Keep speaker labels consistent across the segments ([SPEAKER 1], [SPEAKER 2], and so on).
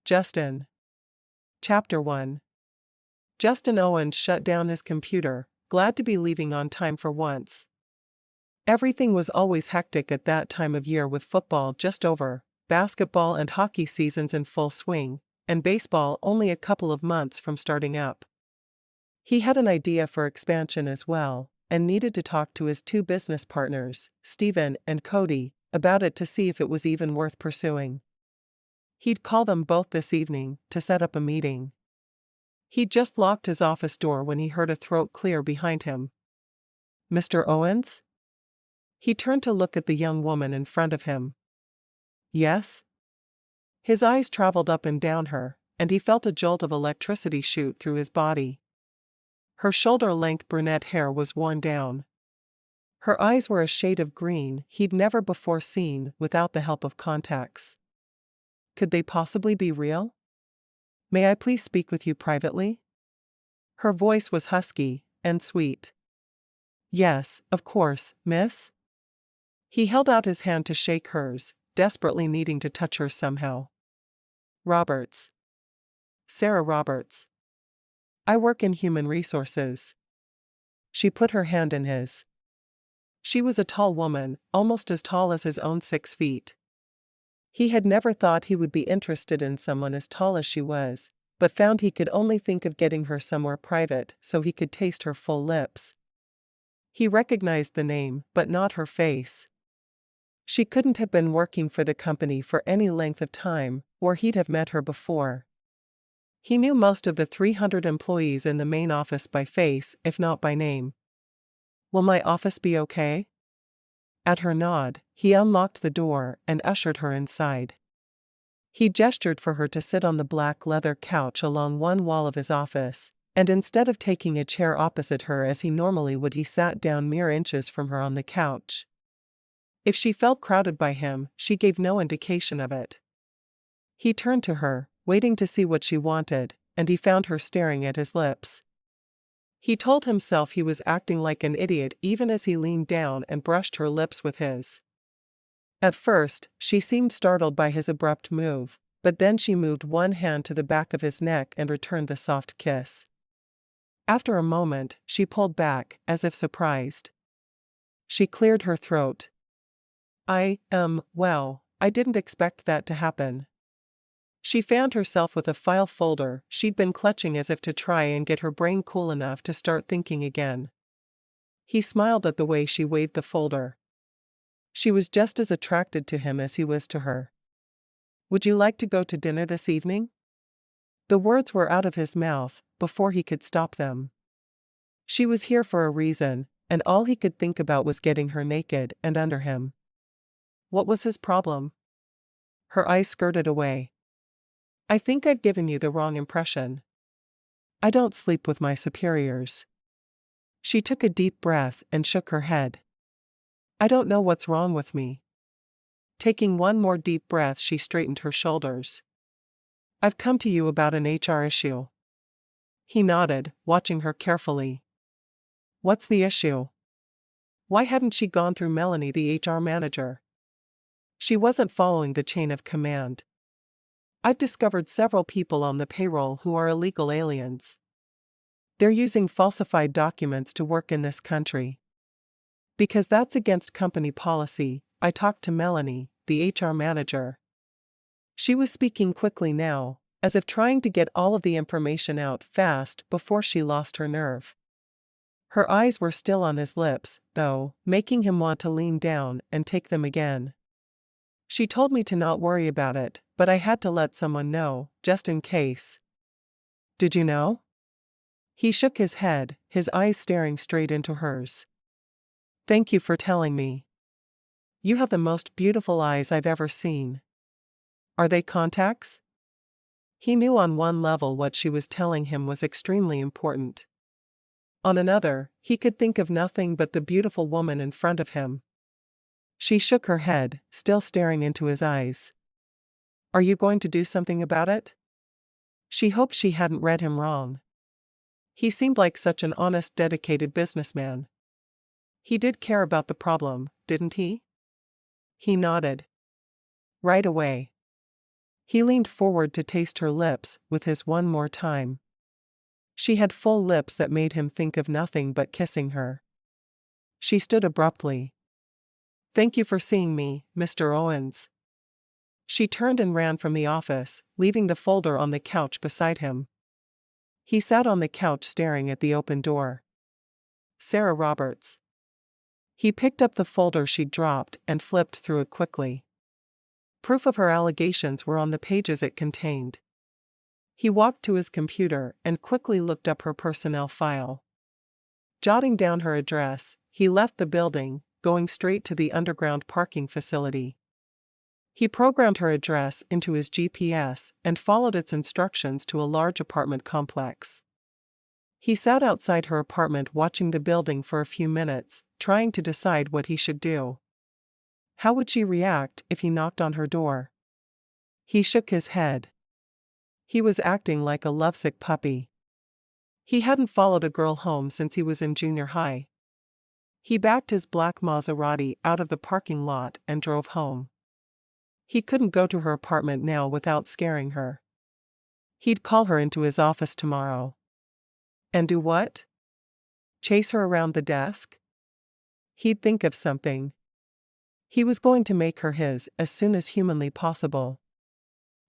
[SPEAKER 1] Justin. Chapter 1. Justin Owens shut down his computer, glad to be leaving on time for once. Everything was always hectic at that time of year, with football just over, basketball and hockey seasons in full swing, and baseball only a couple of months from starting up. He had an idea for expansion as well, and needed to talk to his two business partners, Stephen and Cody, about it to see if it was even worth pursuing. He'd call them both this evening to set up a meeting. He'd just locked his office door when he heard a throat clear behind him. "Mr. Owens?" He turned to look at the young woman in front of him. "Yes?" His eyes traveled up and down her, and he felt a jolt of electricity shoot through his body. Her shoulder-length brunette hair was worn down. Her eyes were a shade of green he'd never before seen without the help of contacts. Could they possibly be real? "May I please speak with you privately?" Her voice was husky and sweet. "Yes, of course, miss." He held out his hand to shake hers, desperately needing to touch her somehow. "Roberts. Sarah Roberts. I work in human resources." She put her hand in his. She was a tall woman, almost as tall as his own 6 feet. He had never thought he would be interested in someone as tall as she was, but found he could only think of getting her somewhere private so he could taste her full lips. He recognized the name, but not her face. She couldn't have been working for the company for any length of time, or he'd have met her before. He knew most of the 300 employees in the main office by face, if not by name. "Will my office be okay?" At her nod, he unlocked the door and ushered her inside. He gestured for her to sit on the black leather couch along one wall of his office, and instead of taking a chair opposite her as he normally would, he sat down mere inches from her on the couch. If she felt crowded by him, she gave no indication of it. He turned to her, waiting to see what she wanted, and he found her staring at his lips. He told himself he was acting like an idiot even as he leaned down and brushed her lips with his. At first, she seemed startled by his abrupt move, but then she moved one hand to the back of his neck and returned the soft kiss. After a moment, she pulled back, as if surprised. She cleared her throat. Well, I didn't expect that to happen." She fanned herself with a file folder she'd been clutching as if to try and get her brain cool enough to start thinking again. He smiled at the way she waved the folder. She was just as attracted to him as he was to her. "Would you like to go to dinner this evening?" The words were out of his mouth before he could stop them. She was here for a reason, and all he could think about was getting her naked and under him. What was his problem? Her eyes skirted away. "I think I've given you the wrong impression. I don't sleep with my superiors." She took a deep breath and shook her head. "I don't know what's wrong with me." Taking one more deep breath, she straightened her shoulders. "I've come to you about an HR issue." He nodded, watching her carefully. "What's the issue?" Why hadn't she gone through Melanie, the HR manager? She wasn't following the chain of command. "I've discovered several people on the payroll who are illegal aliens. They're using falsified documents to work in this country. Because that's against company policy, I talked to Melanie, the HR manager." She was speaking quickly now, as if trying to get all of the information out fast before she lost her nerve. Her eyes were still on his lips, though, making him want to lean down and take them again. "She told me to not worry about it, but I had to let someone know, just in case." "Did you know?" He shook his head, his eyes staring straight into hers. "Thank you for telling me. You have the most beautiful eyes I've ever seen." "Are they contacts?" He knew on one level what she was telling him was extremely important. On another, he could think of nothing but the beautiful woman in front of him. She shook her head, still staring into his eyes. "Are you going to do something about it?" She hoped she hadn't read him wrong. He seemed like such an honest, dedicated businessman. He did care about the problem, didn't he? He nodded. "Right away." He leaned forward to taste her lips with his one more time. She had full lips that made him think of nothing but kissing her. She stood abruptly. "Thank you for seeing me, Mr. Owens." She turned and ran from the office, leaving the folder on the couch beside him. He sat on the couch staring at the open door. Sarah Roberts. He picked up the folder she'd dropped and flipped through it quickly. Proof of her allegations were on the pages it contained. He walked to his computer and quickly looked up her personnel file. Jotting down her address, he left the building, going straight to the underground parking facility. He programmed her address into his GPS and followed its instructions to a large apartment complex. He sat outside her apartment watching the building for a few minutes, trying to decide what he should do. How would she react if he knocked on her door? He shook his head. He was acting like a lovesick puppy. He hadn't followed a girl home since he was in junior high. He backed his black Maserati out of the parking lot and drove home. He couldn't go to her apartment now without scaring her. He'd call her into his office tomorrow. And do what? Chase her around the desk? He'd think of something. He was going to make her his as soon as humanly possible.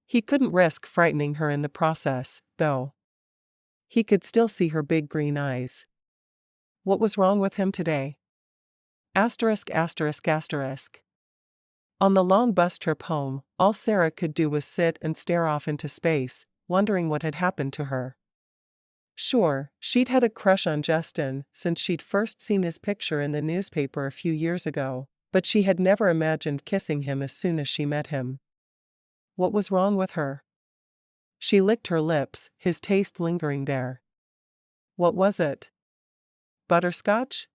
[SPEAKER 1] He couldn't risk frightening her in the process, though. He could still see her big green eyes. What was wrong with him today? Asterisk asterisk asterisk. On the long bus trip home, all Sarah could do was sit and stare off into space, wondering what had happened to her. Sure, she'd had a crush on Justin since she'd first seen his picture in the newspaper a few years ago, but she had never imagined kissing him as soon as she met him. What was wrong with her? She licked her lips, his taste lingering there. What was it? Butterscotch?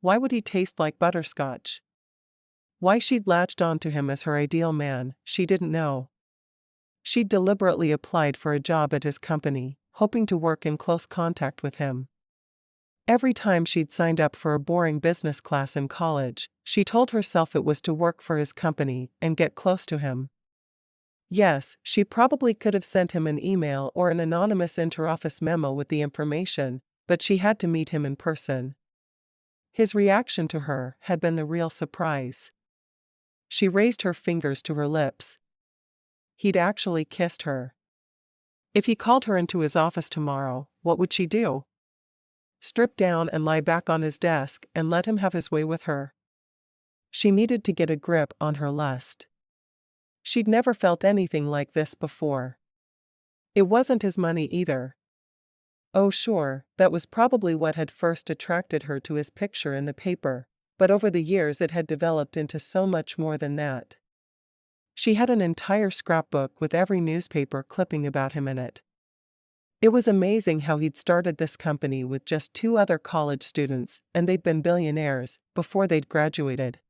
[SPEAKER 1] Why would he taste like butterscotch? Why she'd latched onto him as her ideal man, she didn't know. She'd deliberately applied for a job at his company, hoping to work in close contact with him. Every time she'd signed up for a boring business class in college, she told herself it was to work for his company and get close to him. Yes, she probably could have sent him an email or an anonymous interoffice memo with the information, but she had to meet him in person. His reaction to her had been the real surprise. She raised her fingers to her lips. He'd actually kissed her. If he called her into his office tomorrow, what would she do? Strip down and lie back on his desk and let him have his way with her? She needed to get a grip on her lust. She'd never felt anything like this before. It wasn't his money either. Oh sure, that was probably what had first attracted her to his picture in the paper, but over the years it had developed into so much more than that. She had an entire scrapbook with every newspaper clipping about him in it. It was amazing how he'd started this company with just 2 other college students, and they'd been billionaires before they'd graduated.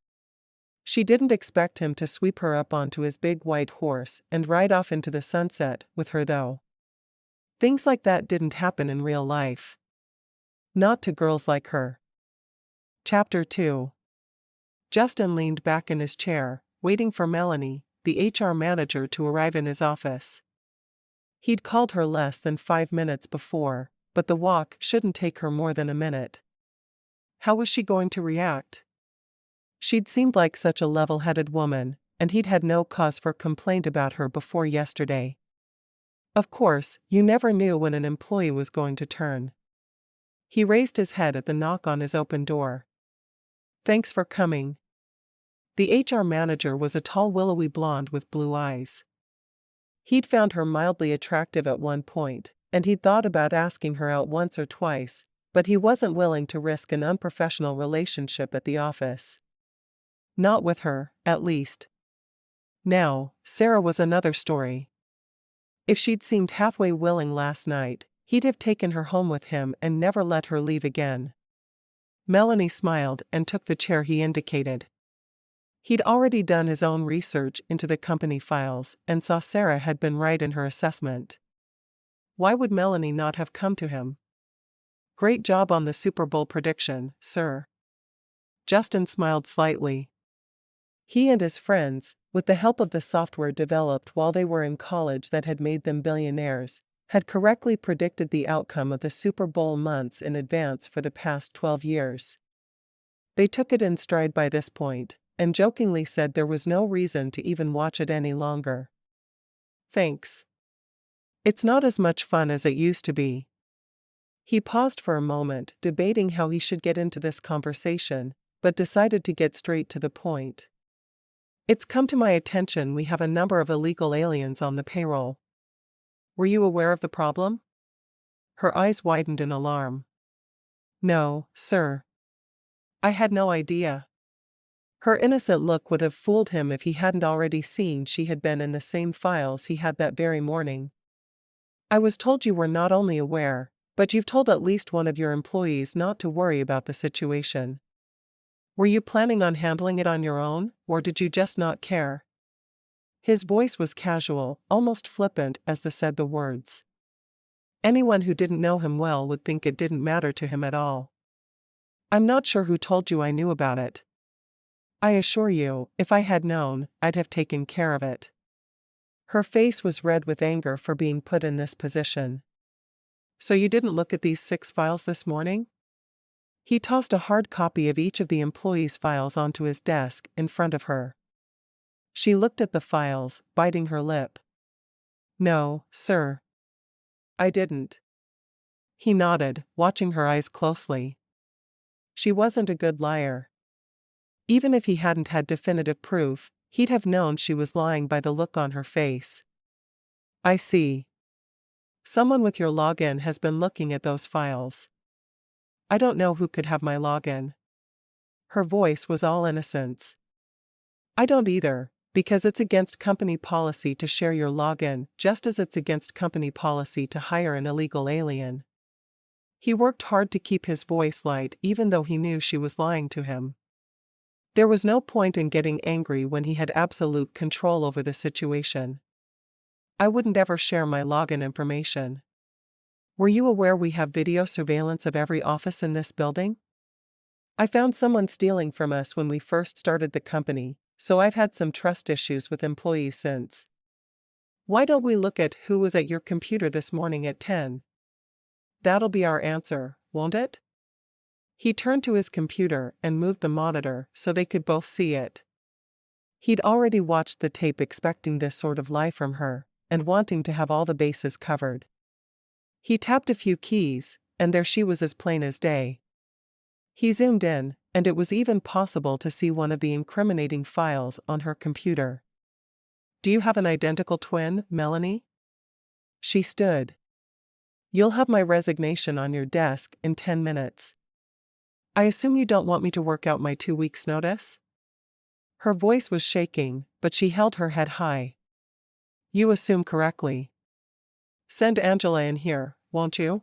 [SPEAKER 1] She didn't expect him to sweep her up onto his big white horse and ride off into the sunset with her though. Things like that didn't happen in real life. Not to girls like her. Chapter 2. Justin leaned back in his chair, waiting for Melanie, the HR manager, to arrive in his office. He'd called her less than 5 minutes before, but the walk shouldn't take her more than a minute. How was she going to react? She'd seemed like such a level-headed woman, and he'd had no cause for complaint about her before yesterday. Of course, you never knew when an employee was going to turn. He raised his head at the knock on his open door. Thanks for coming. The HR manager was a tall willowy blonde with blue eyes. He'd found her mildly attractive at one point, and he'd thought about asking her out once or twice, but he wasn't willing to risk an unprofessional relationship at the office. Not with her, at least. Now, Sarah was another story. If she'd seemed halfway willing last night, he'd have taken her home with him and never let her leave again. Melanie smiled and took the chair he indicated. He'd already done his own research into the company files and saw Sarah had been right in her assessment. Why would Melanie not have come to him? Great job on the Super Bowl prediction, sir. Justin smiled slightly. He and his friends, with the help of the software developed while they were in college that had made them billionaires, had correctly predicted the outcome of the Super Bowl months in advance for the past 12 years. They took it in stride by this point, and jokingly said there was no reason to even watch it any longer. Thanks. It's not as much fun as it used to be. He paused for a moment, debating how he should get into this conversation, but decided to get straight to the point. It's come to my attention we have a number of illegal aliens on the payroll. Were you aware of the problem? Her eyes widened in alarm. No, sir. I had no idea. Her innocent look would have fooled him if he hadn't already seen she had been in the same files he had that very morning. I was told you were not only aware, but you've told at least one of your employees not to worry about the situation. Were you planning on handling it on your own, or did you just not care? His voice was casual, almost flippant as they said the words. Anyone who didn't know him well would think it didn't matter to him at all. I'm not sure who told you I knew about it. I assure you, if I had known, I'd have taken care of it. Her face was red with anger for being put in this position. So you didn't look at these 6 files this morning? He tossed a hard copy of each of the employees' files onto his desk in front of her. She looked at the files, biting her lip. No, sir. I didn't. He nodded, watching her eyes closely. She wasn't a good liar. Even if he hadn't had definitive proof, he'd have known she was lying by the look on her face. I see. Someone with your login has been looking at those files. I don't know who could have my login. Her voice was all innocence. I don't either, because it's against company policy to share your login, just as it's against company policy to hire an illegal alien. He worked hard to keep his voice light even though he knew she was lying to him. There was no point in getting angry when he had absolute control over the situation. I wouldn't ever share my login information. Were you aware we have video surveillance of every office in this building? I found someone stealing from us when we first started the company, so I've had some trust issues with employees since. Why don't we look at who was at your computer this morning at 10? That'll be our answer, won't it? He turned to his computer and moved the monitor so they could both see it. He'd already watched the tape expecting this sort of lie from her, and wanting to have all the bases covered. He tapped a few keys, and there she was as plain as day. He zoomed in, and it was even possible to see one of the incriminating files on her computer. Do you have an identical twin, Melanie? She stood. You'll have my resignation on your desk in 10 minutes. I assume you don't want me to work out my 2 weeks' notice? Her voice was shaking, but she held her head high. You assume correctly. Send Angela in here, won't you?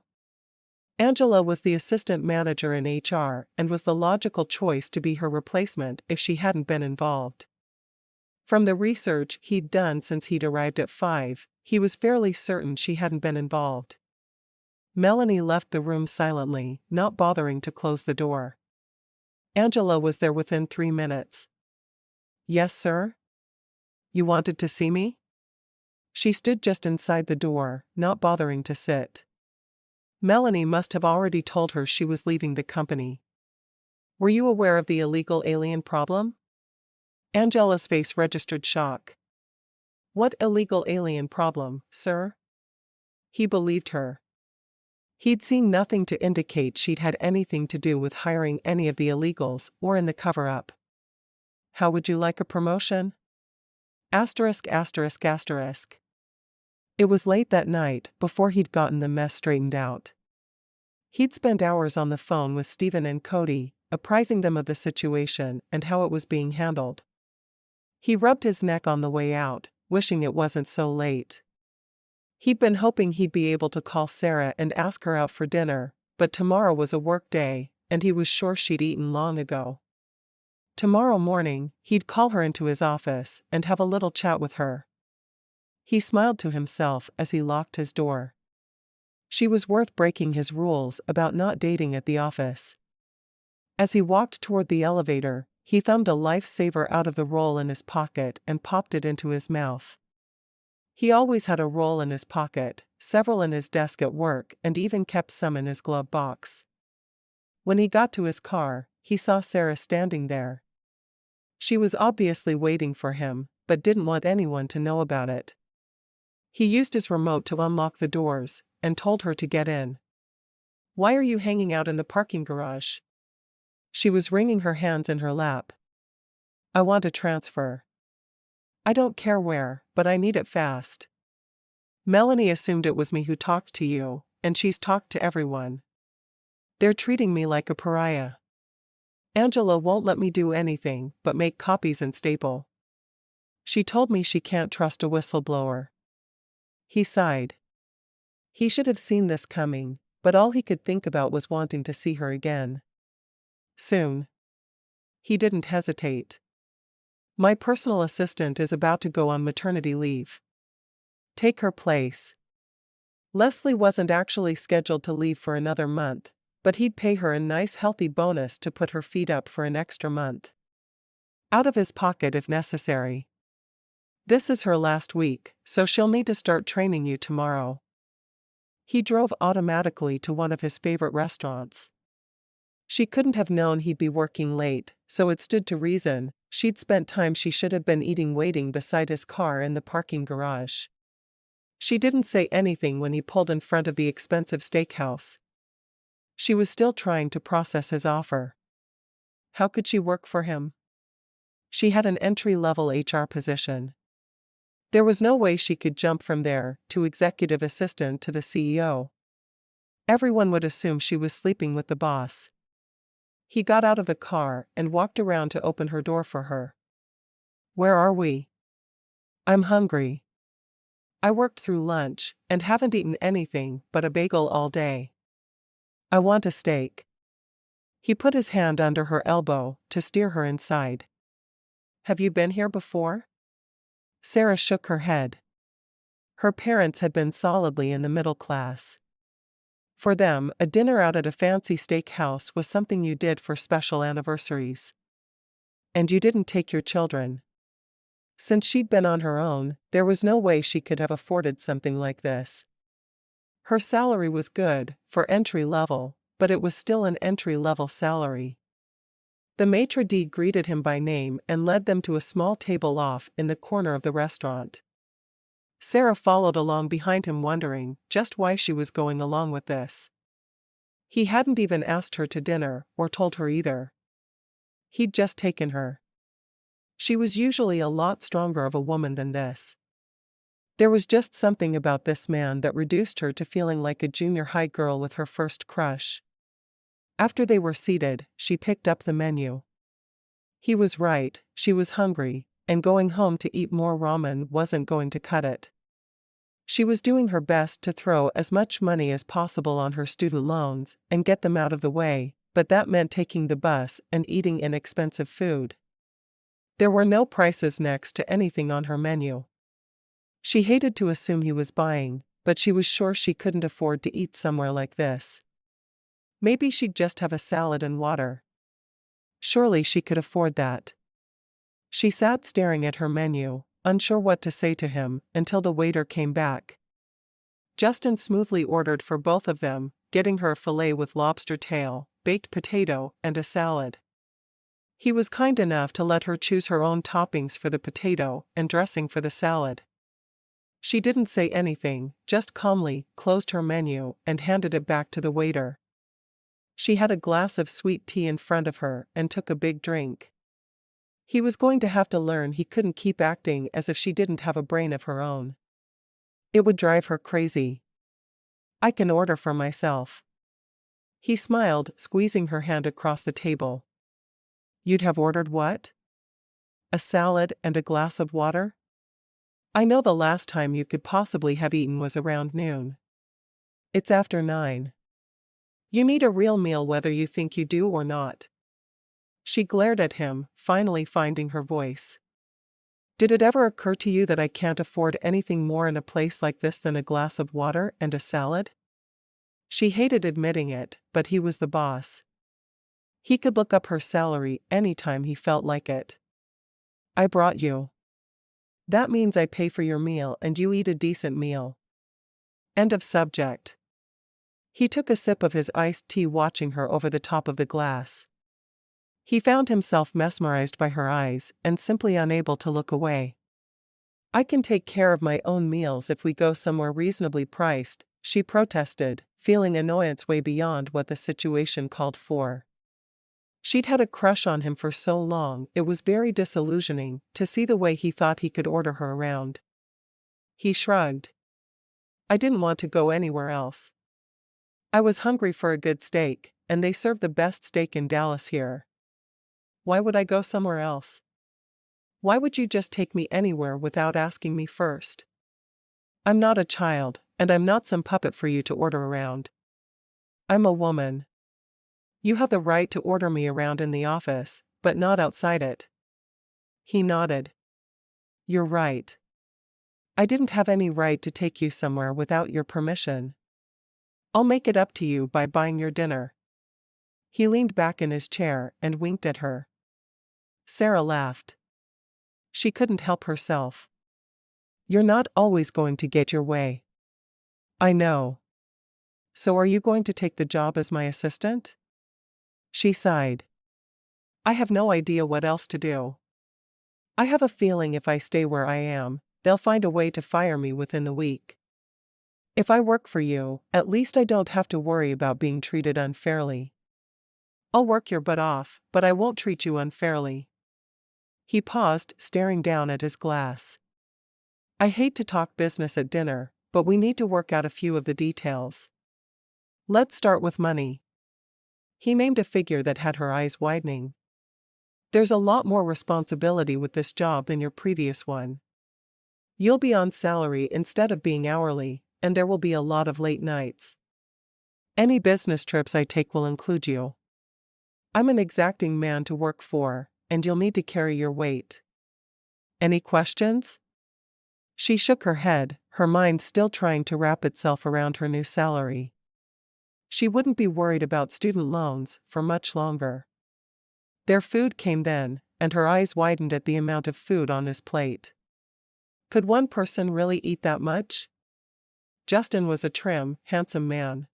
[SPEAKER 1] Angela was the assistant manager in HR and was the logical choice to be her replacement if she hadn't been involved. From the research he'd done since he'd arrived at 5, he was fairly certain she hadn't been involved. Melanie left the room silently, not bothering to close the door. Angela was there within 3 minutes. Yes, sir? You wanted to see me? She stood just inside the door, not bothering to sit. Melanie must have already told her she was leaving the company. Were you aware of the illegal alien problem? Angela's face registered shock. What illegal alien problem, sir? He believed her. He'd seen nothing to indicate she'd had anything to do with hiring any of the illegals or in the cover-up. How would you like a promotion? Asterisk asterisk asterisk. It was late that night before he'd gotten the mess straightened out. He'd spent hours on the phone with Stephen and Cody, apprising them of the situation and how it was being handled. He rubbed his neck on the way out, wishing it wasn't so late. He'd been hoping he'd be able to call Sarah and ask her out for dinner, but tomorrow was a work day, and he was sure she'd eaten long ago. Tomorrow morning, he'd call her into his office and have a little chat with her. He smiled to himself as he locked his door. She was worth breaking his rules about not dating at the office. As he walked toward the elevator, He thumbed a lifesaver out of the roll in his pocket and popped it into his mouth. He always had a roll in his pocket, several in his desk at work, and even kept some in his glove box. When he got to his car, he saw Sarah standing there. She was obviously waiting for him, but didn't want anyone to know about it. He used his remote to unlock the doors, and told her to get in. "Why are you hanging out in the parking garage?" She was wringing her hands in her lap. "I want a transfer. I don't care where, but I need it fast. Melanie assumed it was me who talked to you, and she's talked to everyone. They're treating me like a pariah. Angela won't let me do anything but make copies and staple. She told me she can't trust a whistleblower." He sighed. He should have seen this coming, but all he could think about was wanting to see her again. Soon. He didn't hesitate. "My personal assistant is about to go on maternity leave. Take her place." Leslie wasn't actually scheduled to leave for another month, but he'd pay her a nice healthy bonus to put her feet up for an extra month. Out of his pocket if necessary. "This is her last week, so she'll need to start training you tomorrow." He drove automatically to one of his favorite restaurants. She couldn't have known he'd be working late, so it stood to reason she'd spent time she should have been eating waiting beside his car in the parking garage. She didn't say anything when he pulled in front of the expensive steakhouse. She was still trying to process his offer. How could she work for him? She had an entry-level HR position. There was no way she could jump from there to executive assistant to the CEO. Everyone would assume she was sleeping with the boss. He got out of the car and walked around to open her door for her. "Where are we?" "I'm hungry. I worked through lunch and haven't eaten anything but a bagel all day. I want a steak." He put his hand under her elbow to steer her inside. "Have you been here before?" Sarah shook her head. Her parents had been solidly in the middle class. For them, a dinner out at a fancy steak house was something you did for special anniversaries. "And you didn't take your children." Since she'd been on her own, there was no way she could have afforded something like this. Her salary was good, for entry level, but it was still an entry-level salary. The maitre d' greeted him by name and led them to a small table off in the corner of the restaurant. Sarah followed along behind him, wondering just why she was going along with this. He hadn't even asked her to dinner, or told her either. He'd just taken her. She was usually a lot stronger of a woman than this. There was just something about this man that reduced her to feeling like a junior high girl with her first crush. After they were seated, she picked up the menu. He was right, she was hungry, and going home to eat more ramen wasn't going to cut it. She was doing her best to throw as much money as possible on her student loans and get them out of the way, but that meant taking the bus and eating inexpensive food. There were no prices next to anything on her menu. She hated to assume he was buying, but she was sure she couldn't afford to eat somewhere like this. Maybe she'd just have a salad and water. Surely she could afford that. She sat staring at her menu, unsure what to say to him, until the waiter came back. Justin smoothly ordered for both of them, getting her a filet with lobster tail, baked potato, and a salad. He was kind enough to let her choose her own toppings for the potato and dressing for the salad. She didn't say anything, just calmly closed her menu and handed it back to the waiter. She had a glass of sweet tea in front of her and took a big drink. He was going to have to learn he couldn't keep acting as if she didn't have a brain of her own. It would drive her crazy. "I can order for myself." He smiled, squeezing her hand across the table. "You'd have ordered what?" "A salad and a glass of water?" "I know the last time you could possibly have eaten was around noon. It's after 9. You need a real meal whether you think you do or not." She glared at him, finally finding her voice. "Did it ever occur to you that I can't afford anything more in a place like this than a glass of water and a salad?" She hated admitting it, but he was the boss. He could look up her salary anytime he felt like it. I brought you. That means I pay for your meal and you eat a decent meal. End of subject. He took a sip of his iced tea, watching her over the top of the glass. He found himself mesmerized by her eyes and simply unable to look away. I can take care of my own meals if we go somewhere reasonably priced, she protested, feeling annoyance way beyond what the situation called for. She'd had a crush on him for so long, it was very disillusioning to see the way he thought he could order her around. He shrugged. I didn't want to go anywhere else. I was hungry for a good steak, and they serve the best steak in Dallas here. Why would I go somewhere else? Why would you just take me anywhere without asking me first? I'm not a child, and I'm not some puppet for you to order around. I'm a woman. You have the right to order me around in the office, but not outside it. He nodded. You're right. I didn't have any right to take you somewhere without your permission. I'll make it up to you by buying your dinner. He leaned back in his chair and winked at her. Sarah laughed. She couldn't help herself. You're not always going to get your way. I know. So are you going to take the job as my assistant? She sighed. I have no idea what else to do. I have a feeling if I stay where I am, they'll find a way to fire me within the week. If I work for you, at least I don't have to worry about being treated unfairly. I'll work your butt off, but I won't treat you unfairly. He paused, staring down at his glass. I hate to talk business at dinner, but we need to work out a few of the details. Let's start with money. He named a figure that had her eyes widening. There's a lot more responsibility with this job than your previous one. You'll be on salary instead of being hourly, and there will be a lot of late nights. Any business trips I take will include you. I'm an exacting man to work for, and you'll need to carry your weight. Any questions? She shook her head, her mind still trying to wrap itself around her new salary. She wouldn't be worried about student loans for much longer. Their food came then, and her eyes widened at the amount of food on his plate. Could one person really eat that much? Justin was a trim, handsome man.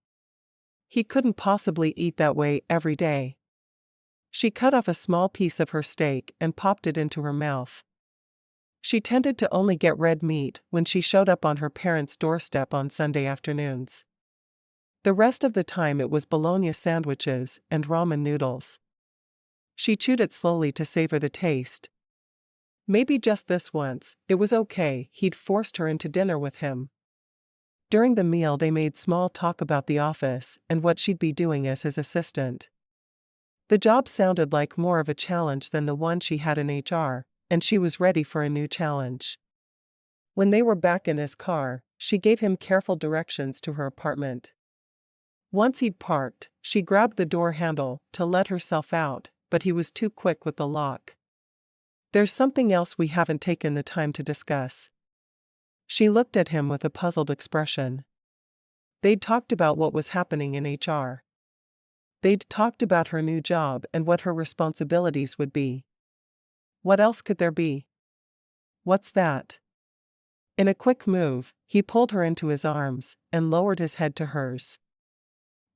[SPEAKER 1] He couldn't possibly eat that way every day. She cut off a small piece of her steak and popped it into her mouth. She tended to only get red meat when she showed up on her parents' doorstep on Sunday afternoons. The rest of the time it was bologna sandwiches and ramen noodles. She chewed it slowly to savor the taste. Maybe just this once, it was okay, he'd forced her into dinner with him. During the meal they made small talk about the office and what she'd be doing as his assistant. The job sounded like more of a challenge than the one she had in HR, and she was ready for a new challenge. When they were back in his car, she gave him careful directions to her apartment. Once he'd parked, she grabbed the door handle to let herself out, but he was too quick with the lock. There's something else we haven't taken the time to discuss. She looked at him with a puzzled expression. They'd talked about what was happening in HR. They'd talked about her new job and what her responsibilities would be. What else could there be? What's that? In a quick move, he pulled her into his arms and lowered his head to hers.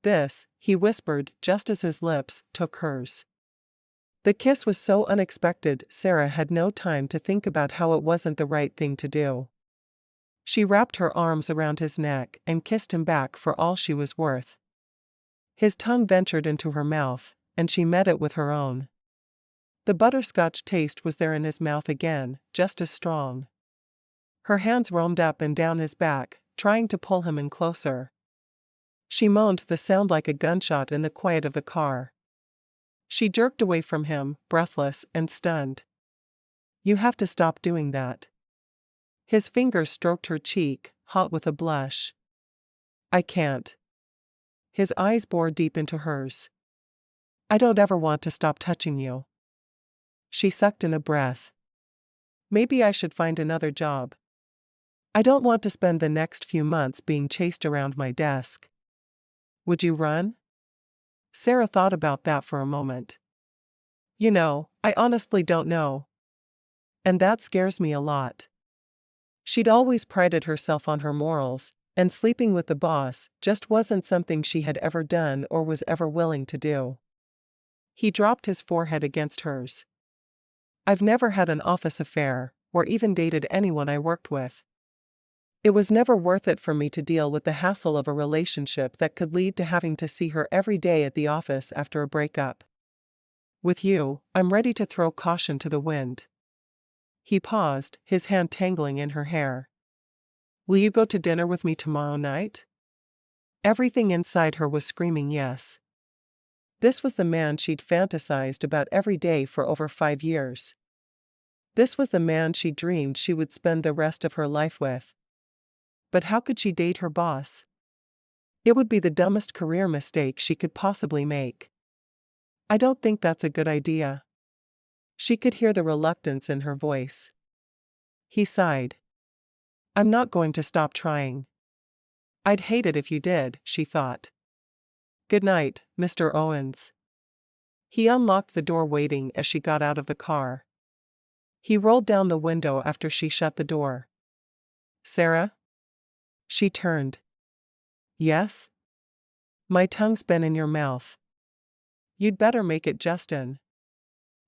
[SPEAKER 1] This, he whispered just as his lips took hers. The kiss was so unexpected, Sarah had no time to think about how it wasn't the right thing to do. She wrapped her arms around his neck and kissed him back for all she was worth. His tongue ventured into her mouth, and she met it with her own. The butterscotch taste was there in his mouth again, just as strong. Her hands roamed up and down his back, trying to pull him in closer. She moaned the sound like a gunshot in the quiet of the car. She jerked away from him, breathless and stunned. You have to stop doing that. His fingers stroked her cheek, hot with a blush. I can't. His eyes bored deep into hers. I don't ever want to stop touching you. She sucked in a breath. Maybe I should find another job. I don't want to spend the next few months being chased around my desk. Would you run? Sarah thought about that for a moment. You know, I honestly don't know. And that scares me a lot. She'd always prided herself on her morals, and sleeping with the boss just wasn't something she had ever done or was ever willing to do. He dropped his forehead against hers. I've never had an office affair, or even dated anyone I worked with. It was never worth it for me to deal with the hassle of a relationship that could lead to having to see her every day at the office after a breakup. With you, I'm ready to throw caution to the wind. He paused, his hand tangling in her hair. Will you go to dinner with me tomorrow night? Everything inside her was screaming yes. This was the man she'd fantasized about every day for over 5 years. This was the man she dreamed she would spend the rest of her life with. But how could she date her boss? It would be the dumbest career mistake she could possibly make. I don't think that's a good idea. She could hear the reluctance in her voice. He sighed. I'm not going to stop trying. I'd hate it if you did, she thought. Good night, Mr. Owens. He unlocked the door waiting as she got out of the car. He rolled down the window after she shut the door. Sarah? She turned. Yes? My tongue's been in your mouth. You'd better make it Justin.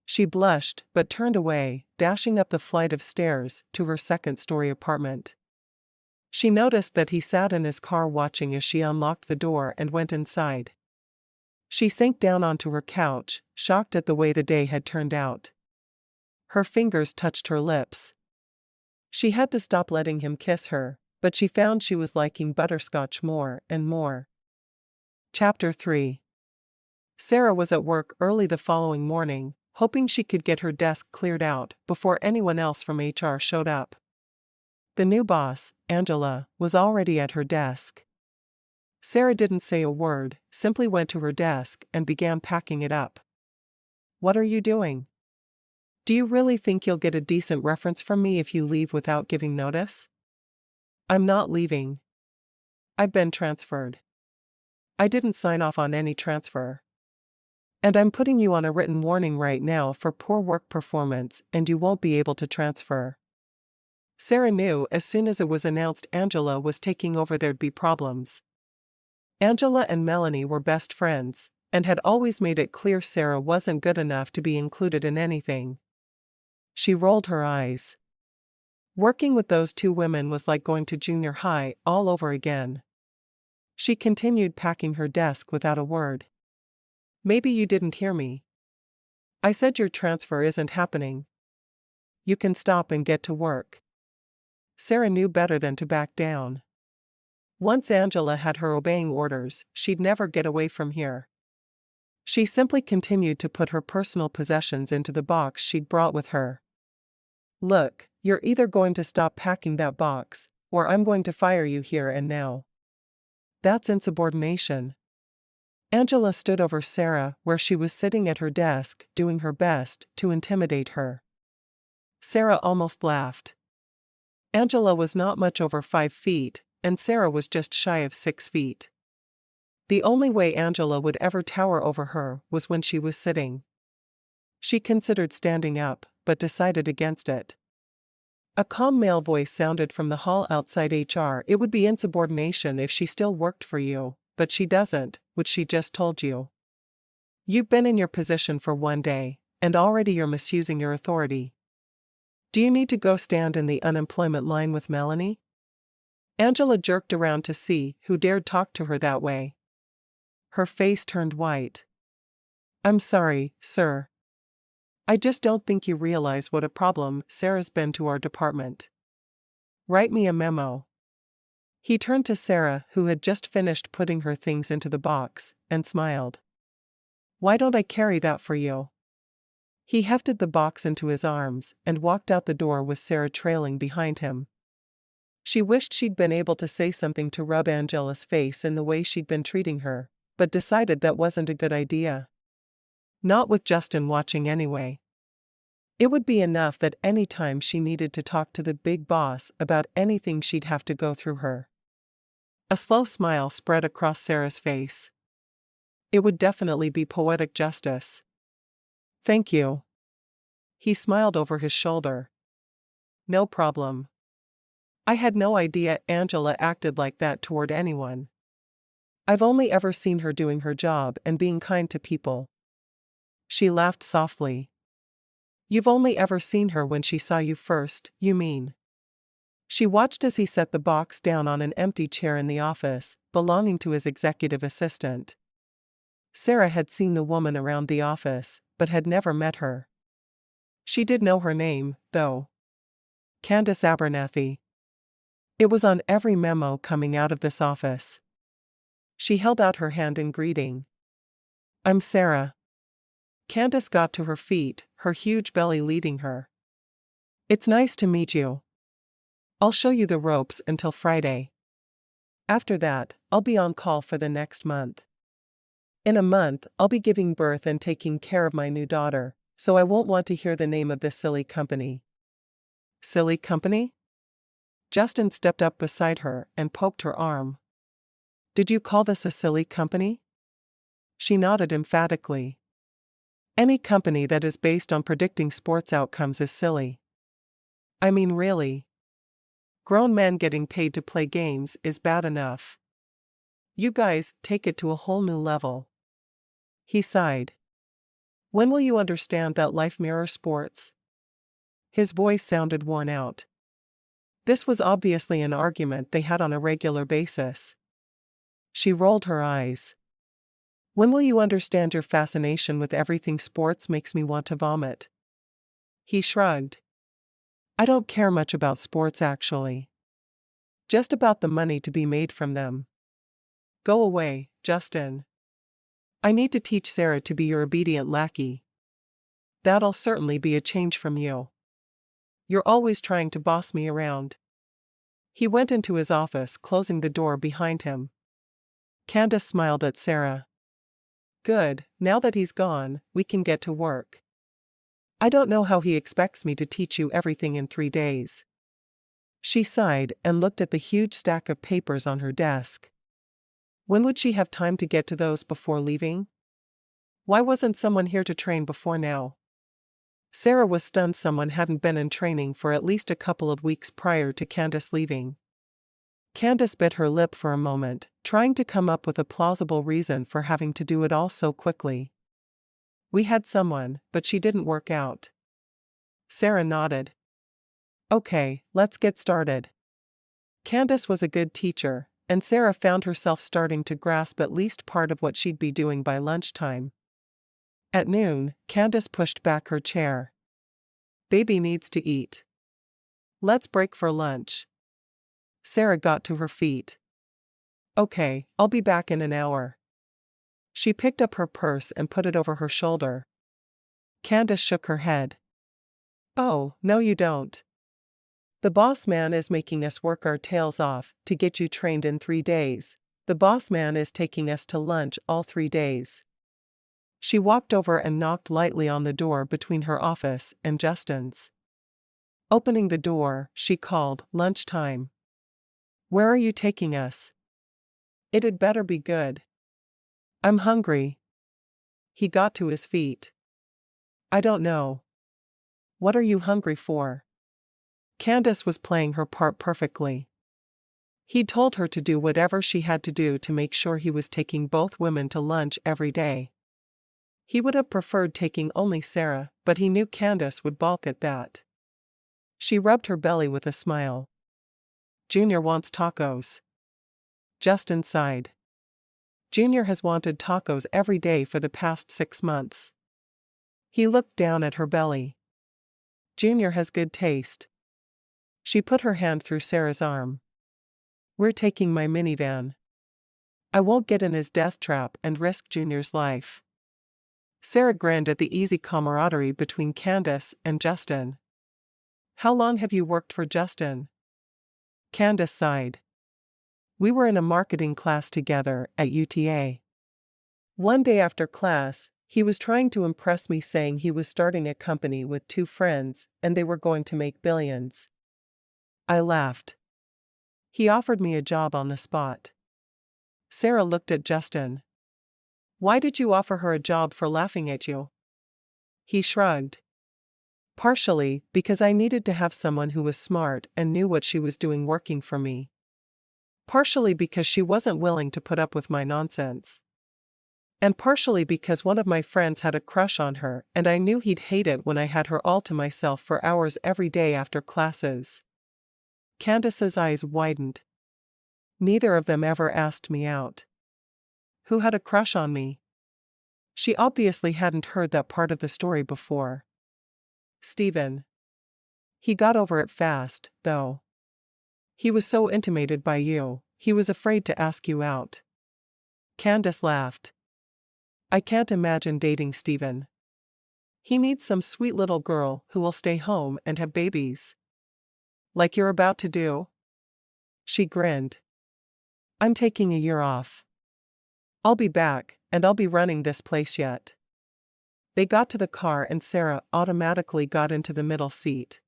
[SPEAKER 1] She blushed, but turned away, dashing up the flight of stairs to her second-story apartment. She noticed that he sat in his car watching as she unlocked the door and went inside. She sank down onto her couch, shocked at the way the day had turned out. Her fingers touched her lips. She had to stop letting him kiss her, but she found she was liking butterscotch more and more. Chapter 3. Sarah was at work early the following morning, hoping she could get her desk cleared out before anyone else from HR showed up. The new boss, Angela, was already at her desk. Sarah didn't say a word, simply went to her desk and began packing it up. What are you doing? Do you really think you'll get a decent reference from me if you leave without giving notice? I'm not leaving. I've been transferred. I didn't sign off on any transfer. And I'm putting you on a written warning right now for poor work performance, and you won't be able to transfer. Sarah knew as soon as it was announced Angela was taking over there'd be problems. Angela and Melanie were best friends, and had always made it clear Sarah wasn't good enough to be included in anything. She rolled her eyes. Working with those two women was like going to junior high all over again. She continued packing her desk without a word. Maybe you didn't hear me. I said your transfer isn't happening. You can stop and get to work. Sarah knew better than to back down. Once Angela had her obeying orders, she'd never get away from here. She simply continued to put her personal possessions into the box she'd brought with her. Look, you're either going to stop packing that box, or I'm going to fire you here and now. That's insubordination. Angela stood over Sarah where she was sitting at her desk, doing her best to intimidate her. Sarah almost laughed. Angela was not much over 5 feet, and Sarah was just shy of 6 feet. The only way Angela would ever tower over her was when she was sitting. She considered standing up, but decided against it. A calm male voice sounded from the hall outside HR. It would be insubordination if she still worked for you, but she doesn't, which she just told you. You've been in your position for 1 day, and already you're misusing your authority. Do you need to go stand in the unemployment line with Melanie? Angela jerked around to see who dared talk to her that way. Her face turned white. I'm sorry, sir. I just don't think you realize what a problem Sarah's been to our department. Write me a memo. He turned to Sarah, who had just finished putting her things into the box, and smiled. Why don't I carry that for you? He hefted the box into his arms and walked out the door with Sarah trailing behind him. She wished she'd been able to say something to rub Angela's face in the way she'd been treating her, but decided that wasn't a good idea. Not with Justin watching anyway. It would be enough that any time she needed to talk to the big boss about anything she'd have to go through her. A slow smile spread across Sarah's face. It would definitely be poetic justice. Thank you. He smiled over his shoulder. No problem. I had no idea Angela acted like that toward anyone. I've only ever seen her doing her job and being kind to people. She laughed softly. You've only ever seen her when she saw you first, you mean? She watched as he set the box down on an empty chair in the office, belonging to his executive assistant. Sarah had seen the woman around the office, but had never met her. She did know her name, though. Candace Abernathy. It was on every memo coming out of this office. She held out her hand in greeting. I'm Sarah. Candace got to her feet, her huge belly leading her. It's nice to meet you. I'll show you the ropes until Friday. After that, I'll be on call for the next month. In a month, I'll be giving birth and taking care of my new daughter, so I won't want to hear the name of this silly company. Silly company? Justin stepped up beside her and poked her arm. Did you call this a silly company? She nodded emphatically. Any company that is based on predicting sports outcomes is silly. I mean, really. Grown men getting paid to play games is bad enough. You guys take it to a whole new level. He sighed. When will you understand that life mirrors sports? His voice sounded worn out. This was obviously an argument they had on a regular basis. She rolled her eyes. When will you understand your fascination with everything sports makes me want to vomit? He shrugged. I don't care much about sports actually. Just about the money to be made from them. Go away, Justin. I need to teach Sarah to be your obedient lackey. That'll certainly be a change from you. You're always trying to boss me around. He went into his office, closing the door behind him. Candace smiled at Sarah. Good, now that he's gone, we can get to work. I don't know how he expects me to teach you everything in 3 days. She sighed and looked at the huge stack of papers on her desk. When would she have time to get to those before leaving? Why wasn't someone here to train before now? Sarah was stunned someone hadn't been in training for at least a couple of weeks prior to Candace leaving. Candace bit her lip for a moment, trying to come up with a plausible reason for having to do it all so quickly. We had someone, but she didn't work out. Sarah nodded. Okay, let's get started. Candace was a good teacher, and Sarah found herself starting to grasp at least part of what she'd be doing by lunchtime. At noon, Candace pushed back her chair. Baby needs to eat. Let's break for lunch. Sarah got to her feet. Okay, I'll be back in an hour. She picked up her purse and put it over her shoulder. Candace shook her head. Oh, no you don't. The boss man is making us work our tails off to get you trained in 3 days. The boss man is taking us to lunch all 3 days. She walked over and knocked lightly on the door between her office and Justin's. Opening the door, she called, lunchtime. Where are you taking us? It had better be good. I'm hungry. He got to his feet. I don't know. What are you hungry for? Candace was playing her part perfectly. He'd told her to do whatever she had to do to make sure he was taking both women to lunch every day. He would have preferred taking only Sarah, but he knew Candace would balk at that. She rubbed her belly with a smile. Junior wants tacos. Justin sighed. Junior has wanted tacos every day for the past 6 months. He looked down at her belly. Junior has good taste. She put her hand through Sarah's arm. We're taking my minivan. I won't get in his death trap and risk Junior's life. Sarah grinned at the easy camaraderie between Candace and Justin. How long have you worked for Justin? Candace sighed. We were in a marketing class together at UTA. One day after class, he was trying to impress me saying he was starting a company with 2 friends and they were going to make billions. I laughed. He offered me a job on the spot. Sarah looked at Justin. Why did you offer her a job for laughing at you? He shrugged. Partially, because I needed to have someone who was smart and knew what she was doing working for me. Partially because she wasn't willing to put up with my nonsense. And partially because one of my friends had a crush on her and I knew he'd hate it when I had her all to myself for hours every day after classes. Candace's eyes widened. Neither of them ever asked me out. Who had a crush on me? She obviously hadn't heard that part of the story before. Stephen. He got over it fast, though. He was so intimidated by you, he was afraid to ask you out. Candace laughed. I can't imagine dating Stephen. He needs some sweet little girl who will stay home and have babies. Like you're about to do? She grinned. I'm taking a year off. I'll be back, and I'll be running this place yet. They got to the car and Sarah automatically got into the middle seat.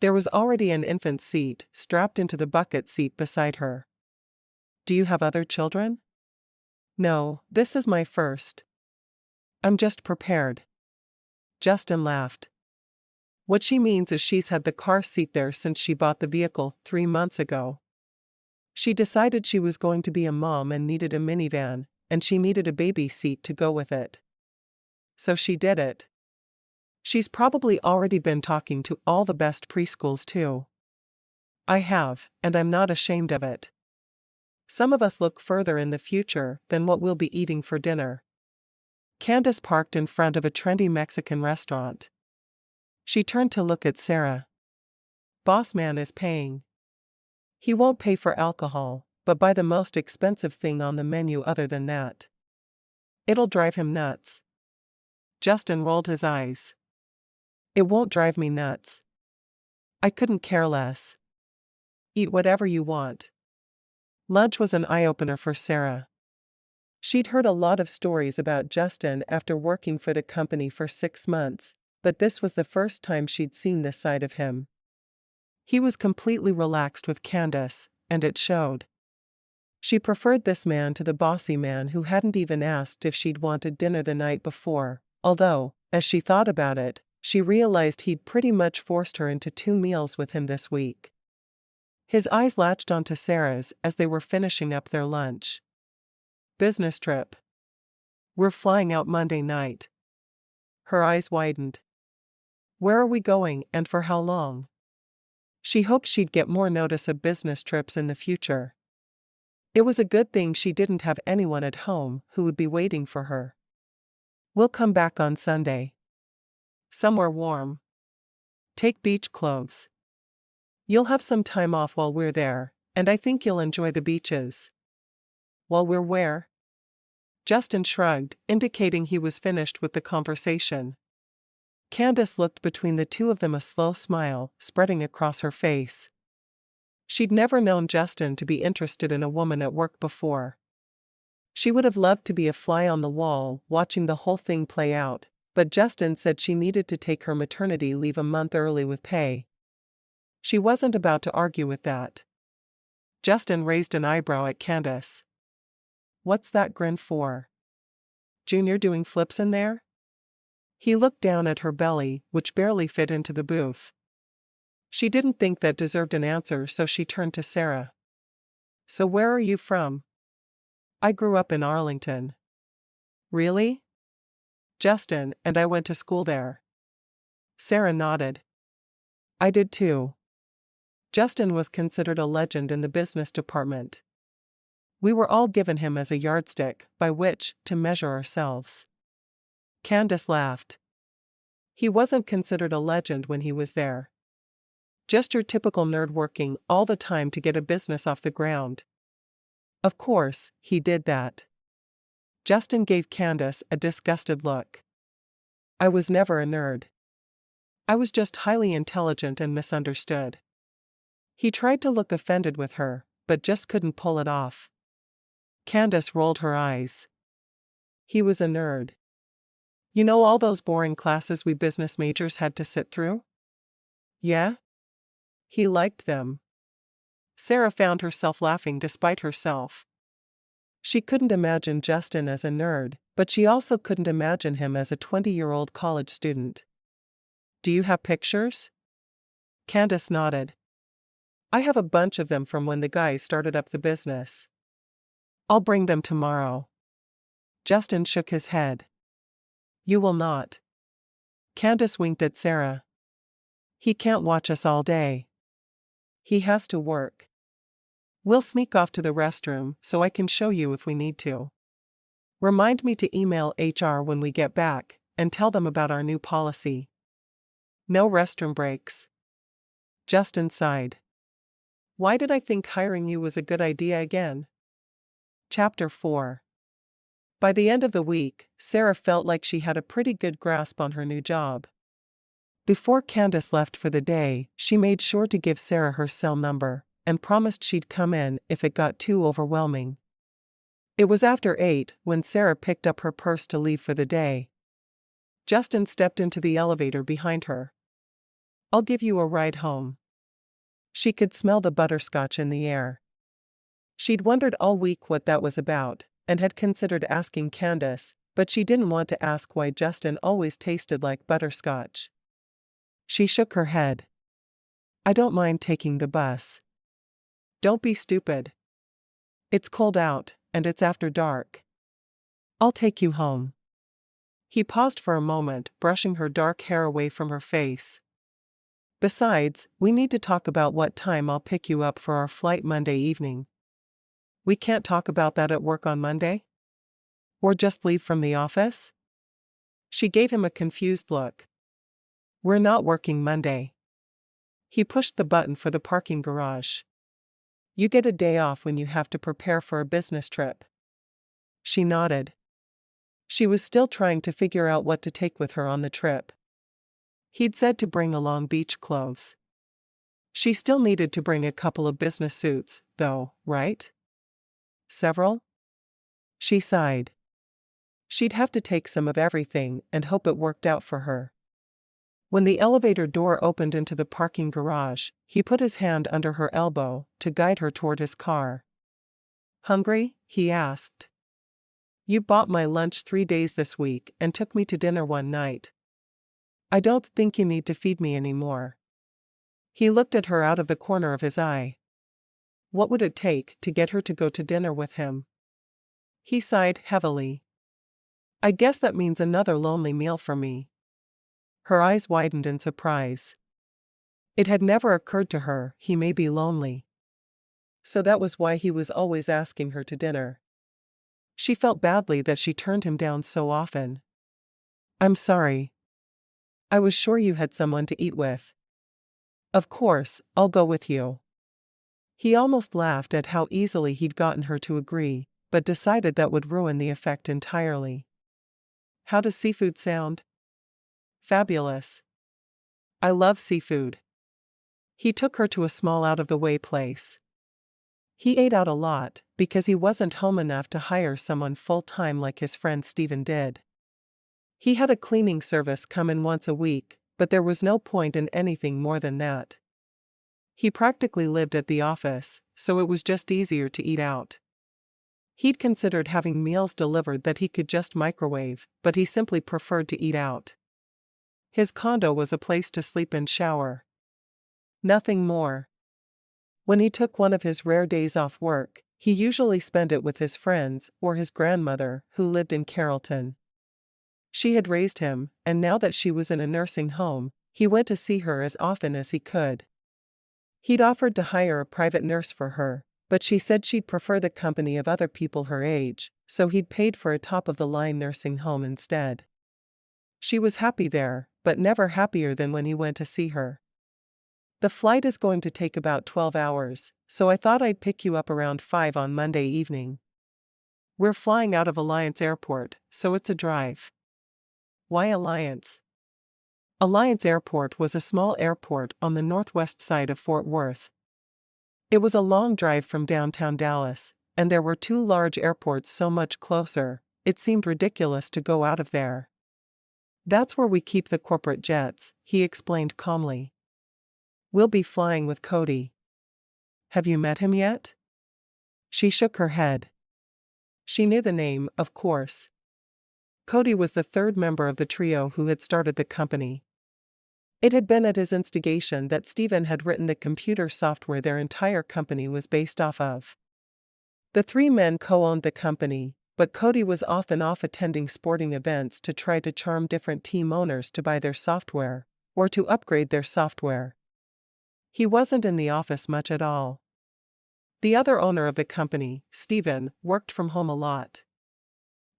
[SPEAKER 1] There was already an infant seat strapped into the bucket seat beside her. Do you have other children? No, this is my first. I'm just prepared. Justin laughed. What she means is she's had the car seat there since she bought the vehicle 3 months ago. She decided she was going to be a mom and needed a minivan, and she needed a baby seat to go with it. So she did it. She's probably already been talking to all the best preschools too. I have, and I'm not ashamed of it. Some of us look further in the future than what we'll be eating for dinner. Candace parked in front of a trendy Mexican restaurant. She turned to look at Sarah. Boss man is paying. He won't pay for alcohol, but buy the most expensive thing on the menu other than that. It'll drive him nuts. Justin rolled his eyes. It won't drive me nuts. I couldn't care less. Eat whatever you want. Lunch was an eye-opener for Sarah. She'd heard a lot of stories about Justin after working for the company for 6 months, but this was the first time she'd seen this side of him. He was completely relaxed with Candace, and it showed. She preferred this man to the bossy man who hadn't even asked if she'd wanted dinner the night before, although, as she thought about it, she realized he'd pretty much forced her into 2 meals with him this week. His eyes latched onto Sarah's as they were finishing up their lunch. Business trip. We're flying out Monday night. Her eyes widened. Where are we going and for how long? She hoped she'd get more notice of business trips in the future. It was a good thing she didn't have anyone at home who would be waiting for her. We'll come back on Sunday. Somewhere warm. Take beach clothes. You'll have some time off while we're there, and I think you'll enjoy the beaches. While we're where? Justin shrugged, indicating he was finished with the conversation. Candace looked between the two of them, a slow smile spreading across her face. She'd never known Justin to be interested in a woman at work before. She would have loved to be a fly on the wall watching the whole thing play out, but Justin said she needed to take her maternity leave a month early with pay. She wasn't about to argue with that. Justin raised an eyebrow at Candace. What's that grin for? Junior doing flips in there? He looked down at her belly, which barely fit into the booth. She didn't think that deserved an answer, so she turned to Sarah. So where are you from? I grew up in Arlington. Really? Justin and I went to school there. Sarah nodded. I did too. Justin was considered a legend in the business department. We were all given him as a yardstick by which to measure ourselves. Candace laughed. He wasn't considered a legend when he was there. Just your typical nerd working all the time to get a business off the ground. Of course, he did that. Justin gave Candace a disgusted look. I was never a nerd. I was just highly intelligent and misunderstood. He tried to look offended with her, but just couldn't pull it off. Candace rolled her eyes. He was a nerd. You know all those boring classes we business majors had to sit through? Yeah? He liked them. Sarah found herself laughing despite herself. She couldn't imagine Justin as a nerd, but she also couldn't imagine him as a 20-year-old college student. Do you have pictures? Candace nodded. I have a bunch of them from when the guys started up the business. I'll bring them tomorrow. Justin shook his head. You will not. Candace winked at Sarah. He can't watch us all day. He has to work. We'll sneak off to the restroom so I can show you if we need to. Remind me to email HR when we get back, and tell them about our new policy. No restroom breaks. Justin sighed. Why did I think hiring you was a good idea again? Chapter 4. By the end of the week, Sarah felt like she had a pretty good grasp on her new job. Before Candace left for the day, she made sure to give Sarah her cell number, and promised she'd come in if it got too overwhelming. It was after 8 when Sarah picked up her purse to leave for the day. Justin stepped into the elevator behind her. I'll give you a ride home. She could smell the butterscotch in the air. She'd wondered all week what that was about, and had considered asking Candace, but she didn't want to ask why Justin always tasted like butterscotch. She shook her head. I don't mind taking the bus. Don't be stupid. It's cold out, and it's after dark. I'll take you home. He paused for a moment, brushing her dark hair away from her face. Besides, we need to talk about what time I'll pick you up for our flight Monday evening. We can't talk about that at work on Monday? Or just leave from the office? She gave him a confused look. We're not working Monday. He pushed the button for the parking garage. You get a day off when you have to prepare for a business trip. She nodded. She was still trying to figure out what to take with her on the trip. He'd said to bring along beach clothes. She still needed to bring a couple of business suits, though, right? Several? She sighed. She'd have to take some of everything and hope it worked out for her. When the elevator door opened into the parking garage, he put his hand under her elbow to guide her toward his car. Hungry? He asked. You bought my lunch 3 days this week and took me to dinner one night. I don't think you need to feed me anymore. He looked at her out of the corner of his eye. What would it take to get her to go to dinner with him? He sighed heavily. I guess that means another lonely meal for me. Her eyes widened in surprise. It had never occurred to her he may be lonely. So that was why he was always asking her to dinner. She felt badly that she turned him down so often. I'm sorry. I was sure you had someone to eat with. Of course, I'll go with you. He almost laughed at how easily he'd gotten her to agree, but decided that would ruin the effect entirely. How does seafood sound? Fabulous. I love seafood. He took her to a small out-of-the-way place. He ate out a lot, because he wasn't home enough to hire someone full-time like his friend Stephen did. He had a cleaning service come in once a week, but there was no point in anything more than that. He practically lived at the office, so it was just easier to eat out. He'd considered having meals delivered that he could just microwave, but he simply preferred to eat out. His condo was a place to sleep and shower. Nothing more. When he took one of his rare days off work, he usually spent it with his friends or his grandmother, who lived in Carrollton. She had raised him, and now that she was in a nursing home, he went to see her as often as he could. He'd offered to hire a private nurse for her, but she said she'd prefer the company of other people her age, so he'd paid for a top-of-the-line nursing home instead. She was happy there, but never happier than when he went to see her. The flight is going to take about 12 hours, so I thought I'd pick you up around 5 on Monday evening. We're flying out of Alliance Airport, so it's a drive. Why Alliance? Alliance Airport was a small airport on the northwest side of Fort Worth. It was a long drive from downtown Dallas, and there were 2 large airports so much closer, it seemed ridiculous to go out of there. That's where we keep the corporate jets, he explained calmly. We'll be flying with Cody. Have you met him yet? She shook her head. She knew the name, of course. Cody was the third member of the trio who had started the company. It had been at his instigation that Stephen had written the computer software their entire company was based off of. The three men co-owned the company, but Cody was often off attending sporting events to try to charm different team owners to buy their software, or to upgrade their software. He wasn't in the office much at all. The other owner of the company, Stephen, worked from home a lot.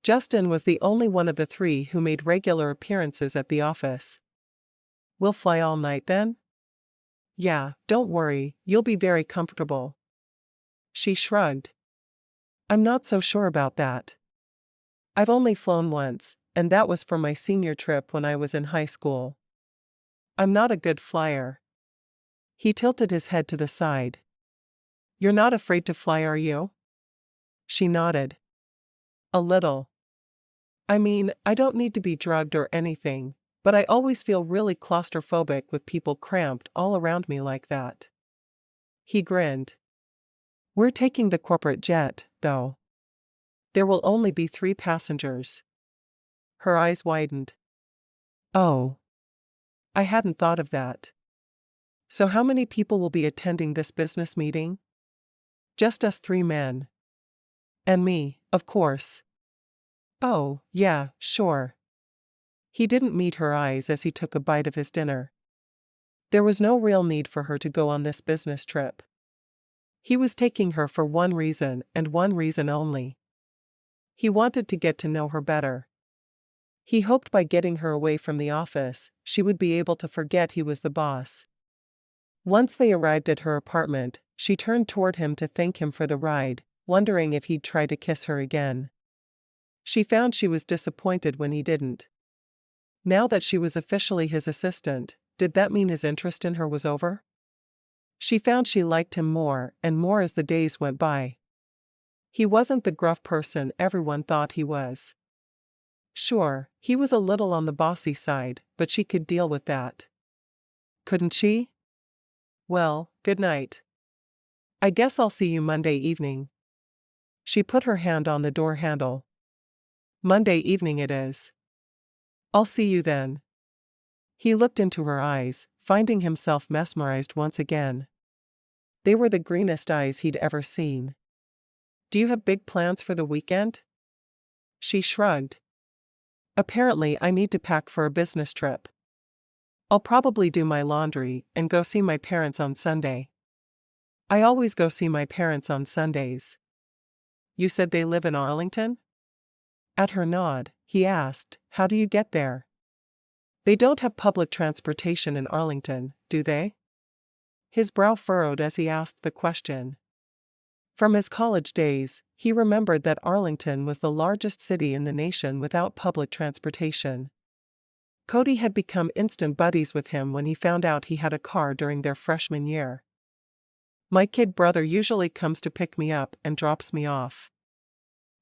[SPEAKER 1] Justin was the only one of the three who made regular appearances at the office. "We'll fly all night then?" "Yeah, don't worry, you'll be very comfortable." She shrugged. "I'm not so sure about that. I've only flown once, and that was for my senior trip when I was in high school. I'm not a good flyer." He tilted his head to the side. "You're not afraid to fly, are you?" She nodded. "A little. I mean, I don't need to be drugged or anything, but I always feel really claustrophobic with people cramped all around me like that." He grinned. "We're taking the corporate jet, though. There will only be 3 passengers." Her eyes widened. "Oh. I hadn't thought of that. So how many people will be attending this business meeting?" "Just us 3 men. And me, of course." "Oh, yeah, sure." He didn't meet her eyes as he took a bite of his dinner. There was no real need for her to go on this business trip. He was taking her for one reason and one reason only. He wanted to get to know her better. He hoped by getting her away from the office, she would be able to forget he was the boss. Once they arrived at her apartment, she turned toward him to thank him for the ride, wondering if he'd try to kiss her again. She found she was disappointed when he didn't. Now that she was officially his assistant, did that mean his interest in her was over? She found she liked him more and more as the days went by. He wasn't the gruff person everyone thought he was. Sure, he was a little on the bossy side, but she could deal with that. Couldn't she? "Well, good night. I guess I'll see you Monday evening." She put her hand on the door handle. "Monday evening it is. I'll see you then." He looked into her eyes, finding himself mesmerized once again. They were the greenest eyes he'd ever seen. "Do you have big plans for the weekend?" She shrugged. "Apparently I need to pack for a business trip. I'll probably do my laundry and go see my parents on Sunday. I always go see my parents on Sundays." "You said they live in Arlington?" At her nod, he asked, "How do you get there?" "They don't have public transportation in Arlington, do they?" His brow furrowed as he asked the question. From his college days, he remembered that Arlington was the largest city in the nation without public transportation. Cody had become instant buddies with him when he found out he had a car during their freshman year. "My kid brother usually comes to pick me up and drops me off.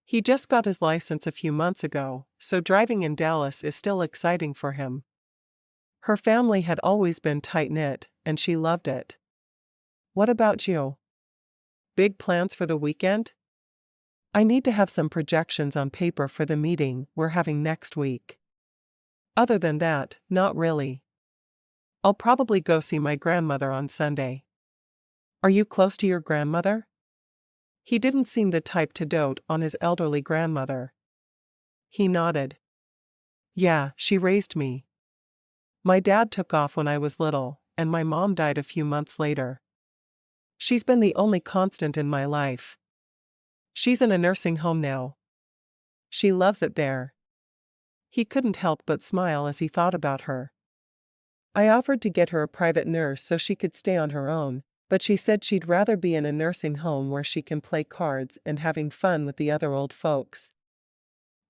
[SPEAKER 1] He just got his license a few months ago, so driving in Dallas is still exciting for him." Her family had always been tight-knit, and she loved it. "What about you? Big plans for the weekend?" "I need to have some projections on paper for the meeting we're having next week. Other than that, not really. I'll probably go see my grandmother on Sunday." "Are you close to your grandmother?" He didn't seem the type to dote on his elderly grandmother. He nodded. "Yeah, she raised me. My dad took off when I was little, and my mom died a few months later. She's been the only constant in my life. She's in a nursing home now. She loves it there." He couldn't help but smile as he thought about her. "I offered to get her a private nurse so she could stay on her own, but she said she'd rather be in a nursing home where she can play cards and having fun with the other old folks."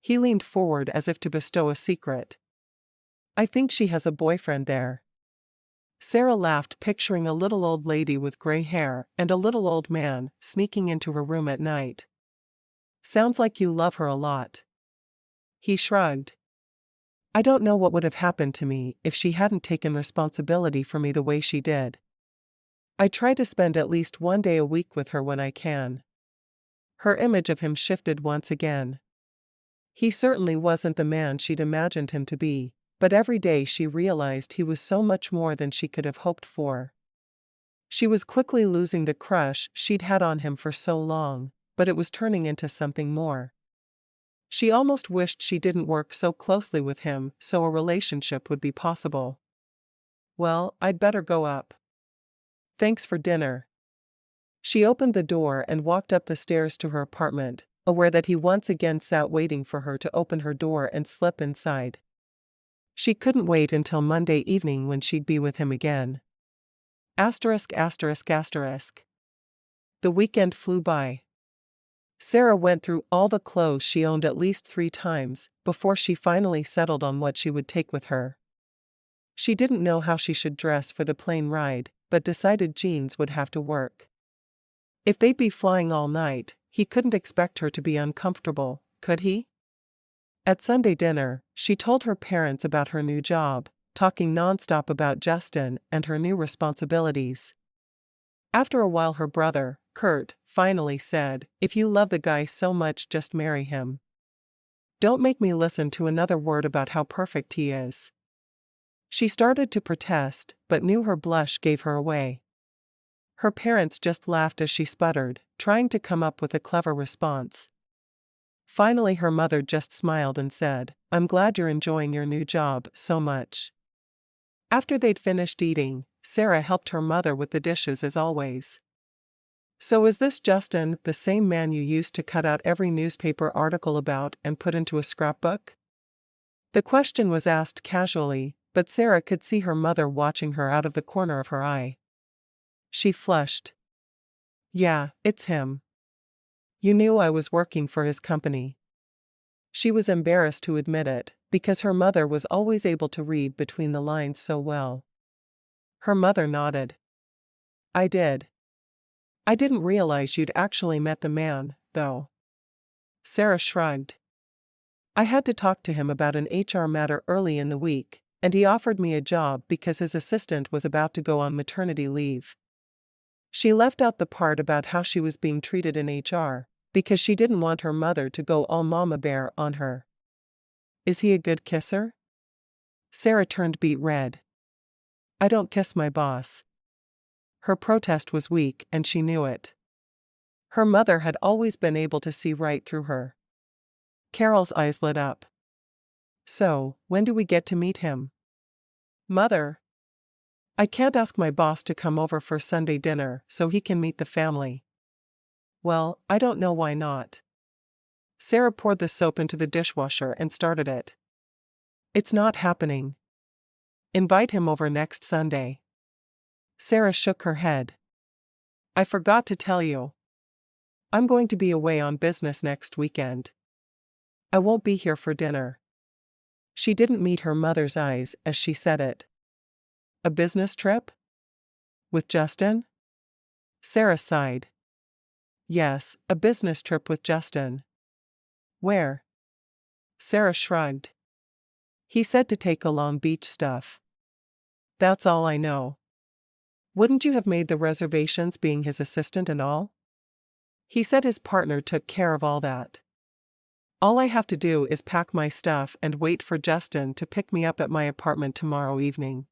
[SPEAKER 1] He leaned forward as if to bestow a secret. "I think she has a boyfriend there." Sarah laughed, picturing a little old lady with gray hair and a little old man sneaking into her room at night. "Sounds like you love her a lot." He shrugged. "I don't know what would have happened to me if she hadn't taken responsibility for me the way she did. I try to spend at least one day a week with her when I can." Her image of him shifted once again. He certainly wasn't the man she'd imagined him to be, but every day she realized he was so much more than she could have hoped for. She was quickly losing the crush she'd had on him for so long, but it was turning into something more. She almost wished she didn't work so closely with him so a relationship would be possible. Well, I'd better go up. Thanks for dinner. She opened the door and walked up the stairs to her apartment, aware that he once again sat waiting for her to open her door and slip inside. She couldn't wait until Monday evening when she'd be with him again. *****. The weekend flew by. Sarah went through all the clothes she owned at least 3 times before she finally settled on what she would take with her. She didn't know how she should dress for the plane ride, but decided jeans would have to work. If they'd be flying all night, he couldn't expect her to be uncomfortable, could he? At Sunday dinner, she told her parents about her new job, talking nonstop about Justin and her new responsibilities. After a while her brother, Kurt, finally said, "If you love the guy so much, just marry him. Don't make me listen to another word about how perfect he is." She started to protest, but knew her blush gave her away. Her parents just laughed as she sputtered, trying to come up with a clever response. Finally her mother just smiled and said, "I'm glad you're enjoying your new job so much." After they'd finished eating, Sarah helped her mother with the dishes as always. "So is this Justin the same man you used to cut out every newspaper article about and put into a scrapbook?" The question was asked casually, but Sarah could see her mother watching her out of the corner of her eye. She flushed. "Yeah, it's him. You knew I was working for his company." She was embarrassed to admit it, because her mother was always able to read between the lines so well. Her mother nodded. "I did. I didn't realize you'd actually met the man, though." Sarah shrugged. "I had to talk to him about an HR matter early in the week, and he offered me a job because his assistant was about to go on maternity leave." She left out the part about how she was being treated in HR, because she didn't want her mother to go all mama bear on her. "Is he a good kisser?" Sarah turned beet red. "I don't kiss my boss." Her protest was weak and she knew it. Her mother had always been able to see right through her. Carol's eyes lit up. "So, when do we get to meet him?" "Mother, I can't ask my boss to come over for Sunday dinner so he can meet the family." "Well, I don't know why not." Sarah poured the soap into the dishwasher and started it. "It's not happening. Invite him over next Sunday." Sarah shook her head. "I forgot to tell you. I'm going to be away on business next weekend. I won't be here for dinner." She didn't meet her mother's eyes as she said it. "A business trip? With Justin?" Sarah sighed. "Yes, a business trip with Justin." "Where?" Sarah shrugged. "He said to take along beach stuff. That's all I know." "Wouldn't you have made the reservations being his assistant and all?" "He said his partner took care of all that. All I have to do is pack my stuff and wait for Justin to pick me up at my apartment tomorrow evening."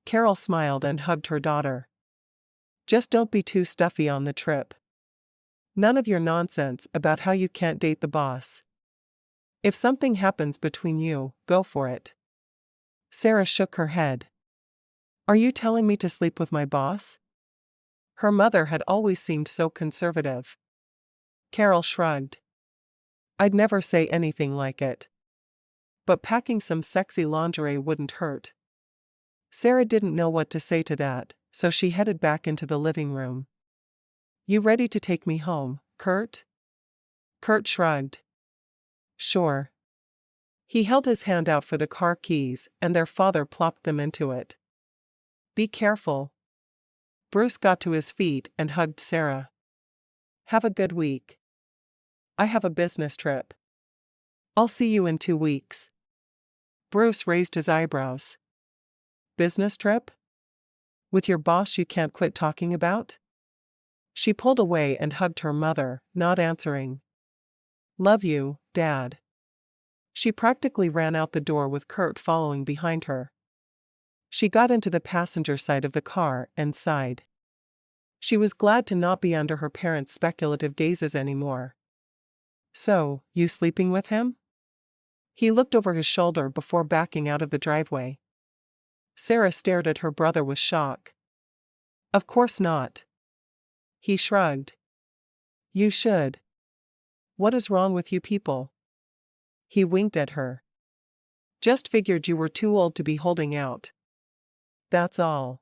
[SPEAKER 1] Carol smiled and hugged her daughter. "Just don't be too stuffy on the trip. None of your nonsense about how you can't date the boss. If something happens between you, go for it." Sarah shook her head. "Are you telling me to sleep with my boss?" Her mother had always seemed so conservative. Carol shrugged. "I'd never say anything like it. But packing some sexy lingerie wouldn't hurt." Sarah didn't know what to say to that, so she headed back into the living room. "You ready to take me home, Kurt?" Kurt shrugged. "Sure." He held his hand out for the car keys and their father plopped them into it. "Be careful." Bruce got to his feet and hugged Sarah. "Have a good week." "I have a business trip. I'll see you in 2 weeks." Bruce raised his eyebrows. "Business trip? With your boss you can't quit talking about?" She pulled away and hugged her mother, not answering. "Love you, Dad." She practically ran out the door with Kurt following behind her. She got into the passenger side of the car and sighed. She was glad to not be under her parents' speculative gazes anymore. "So, you sleeping with him?" He looked over his shoulder before backing out of the driveway. Sarah stared at her brother with shock. "Of course not." He shrugged. "You should. What is wrong with you people?" He winked at her. "Just figured you were too old to be holding out. That's all.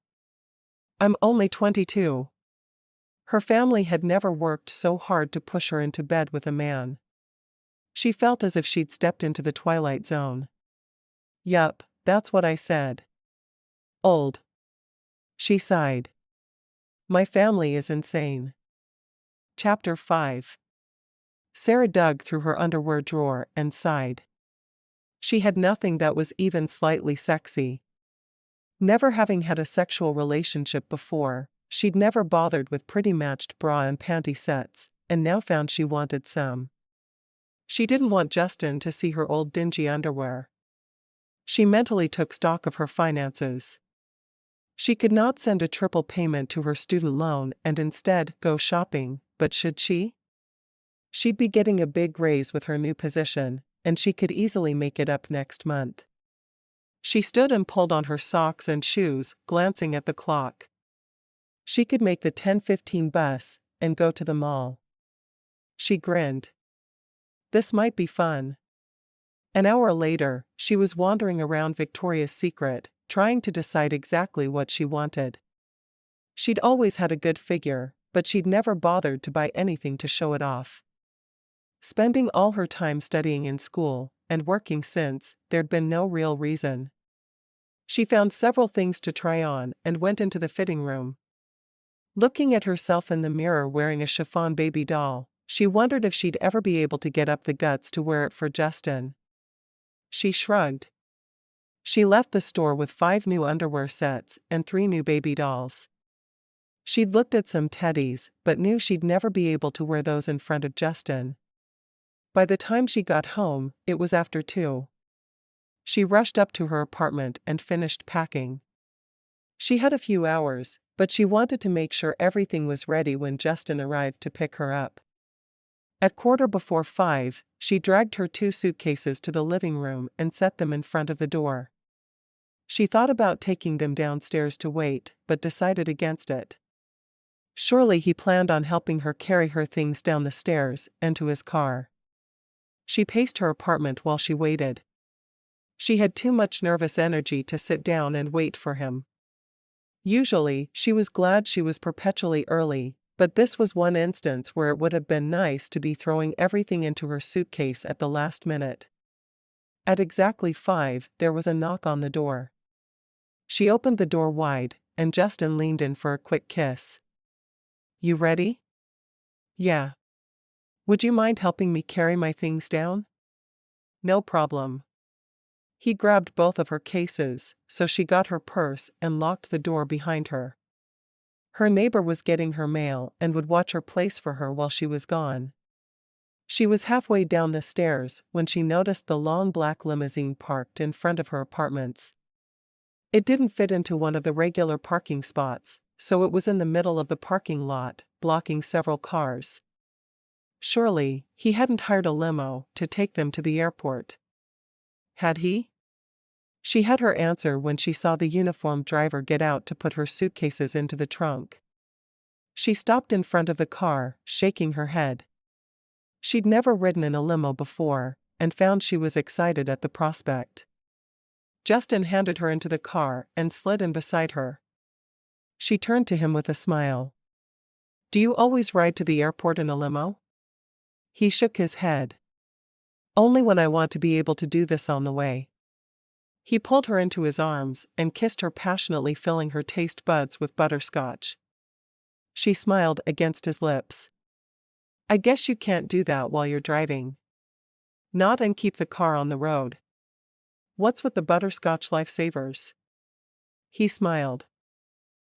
[SPEAKER 1] I'm only 22. Her family had never worked so hard to push her into bed with a man. She felt as if she'd stepped into the twilight zone. "Yup, that's what I said. Old." She sighed. "My family is insane." Chapter 5. Sarah dug through her underwear drawer and sighed. She had nothing that was even slightly sexy. Never having had a sexual relationship before, she'd never bothered with pretty matched bra and panty sets, and now found she wanted some. She didn't want Justin to see her old dingy underwear. She mentally took stock of her finances. She could not send a triple payment to her student loan and instead go shopping, but should she? She'd be getting a big raise with her new position, and she could easily make it up next month. She stood and pulled on her socks and shoes, glancing at the clock. She could make the 10:15 bus and go to the mall. She grinned. This might be fun. An hour later, she was wandering around Victoria's Secret, trying to decide exactly what she wanted. She'd always had a good figure, but she'd never bothered to buy anything to show it off. Spending all her time studying in school, and working since, there'd been no real reason. She found several things to try on and went into the fitting room. Looking at herself in the mirror wearing a chiffon baby doll, she wondered if she'd ever be able to get up the guts to wear it for Justin. She shrugged. She left the store with 5 new underwear sets and 3 new baby dolls. She'd looked at some teddies, but knew she'd never be able to wear those in front of Justin. By the time she got home, it was after 2. She rushed up to her apartment and finished packing. She had a few hours, but she wanted to make sure everything was ready when Justin arrived to pick her up. At 5:15, she dragged her 2 suitcases to the living room and set them in front of the door. She thought about taking them downstairs to wait, but decided against it. Surely he planned on helping her carry her things down the stairs and to his car. She paced her apartment while she waited. She had too much nervous energy to sit down and wait for him. Usually, she was glad she was perpetually early, but this was one instance where it would have been nice to be throwing everything into her suitcase at the last minute. At exactly 5, there was a knock on the door. She opened the door wide, and Justin leaned in for a quick kiss. "You ready?" "Yeah. Would you mind helping me carry my things down?" "No problem." He grabbed both of her cases, so she got her purse and locked the door behind her. Her neighbor was getting her mail and would watch her place for her while she was gone. She was halfway down the stairs when she noticed the long black limousine parked in front of her apartments. It didn't fit into one of the regular parking spots, so it was in the middle of the parking lot, blocking several cars. Surely, he hadn't hired a limo to take them to the airport. Had he? She had her answer when she saw the uniformed driver get out to put her suitcases into the trunk. She stopped in front of the car, shaking her head. She'd never ridden in a limo before, and found she was excited at the prospect. Justin handed her into the car and slid in beside her. She turned to him with a smile. "Do you always ride to the airport in a limo?" He shook his head. "Only when I want to be able to do this on the way." He pulled her into his arms and kissed her passionately, filling her taste buds with butterscotch. She smiled against his lips. "I guess you can't do that while you're driving. Not and keep the car on the road. What's with the butterscotch lifesavers?" He smiled.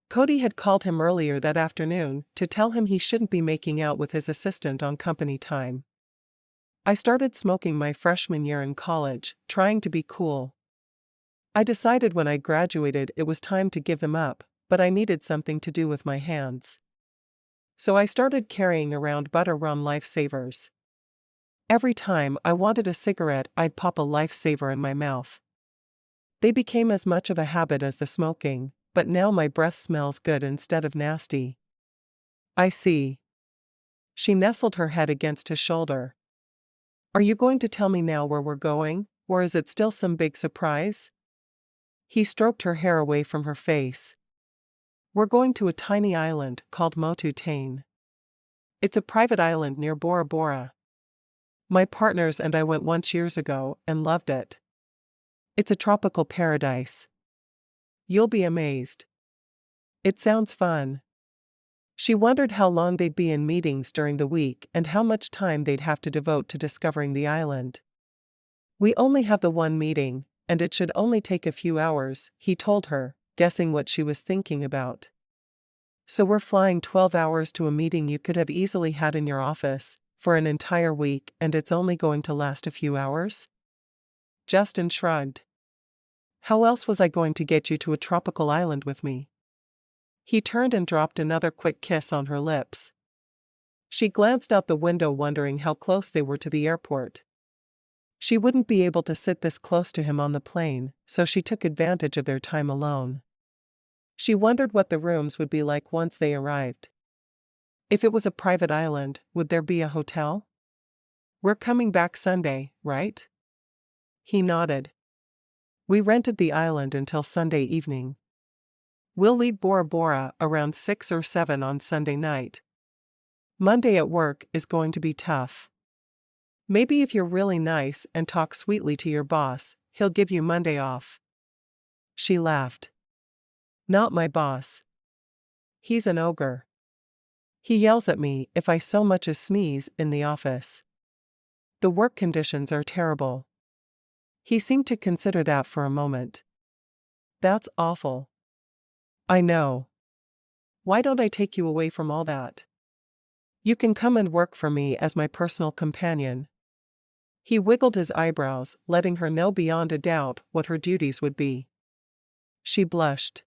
[SPEAKER 1] Cody had called him earlier that afternoon to tell him he shouldn't be making out with his assistant on company time. I started smoking my freshman year in college, trying to be cool. I decided when I graduated it was time to give them up, but I needed something to do with my hands. So I started carrying around butter rum lifesavers. Every time I wanted a cigarette, I'd pop a lifesaver in my mouth. They became as much of a habit as the smoking, but now my breath smells good instead of nasty. I see. She nestled her head against his shoulder. Are you going to tell me now where we're going, or is it still some big surprise? He stroked her hair away from her face. We're going to a tiny island called Motu Tain. It's a private island near Bora Bora. My partners and I went once years ago and loved it. It's a tropical paradise. You'll be amazed. It sounds fun. She wondered how long they'd be in meetings during the week and how much time they'd have to devote to discovering the island. We only have the one meeting, and it should only take a few hours, he told her, guessing what she was thinking about. So we're flying 12 hours to a meeting you could have easily had in your office, for an entire week, and it's only going to last a few hours? Justin shrugged. How else was I going to get you to a tropical island with me? He turned and dropped another quick kiss on her lips. She glanced out the window wondering how close they were to the airport. She wouldn't be able to sit this close to him on the plane, so she took advantage of their time alone. She wondered what the rooms would be like once they arrived. If it was a private island, would there be a hotel? We're coming back Sunday, right? He nodded. We rented the island until Sunday evening. We'll leave Bora Bora around 6 or 7 on Sunday night. Monday at work is going to be tough. Maybe if you're really nice and talk sweetly to your boss, he'll give you Monday off. She laughed. Not my boss. He's an ogre. He yells at me if I so much as sneeze in the office. The work conditions are terrible. He seemed to consider that for a moment. That's awful. I know. Why don't I take you away from all that? You can come and work for me as my personal companion. He wiggled his eyebrows, letting her know beyond a doubt what her duties would be. She blushed.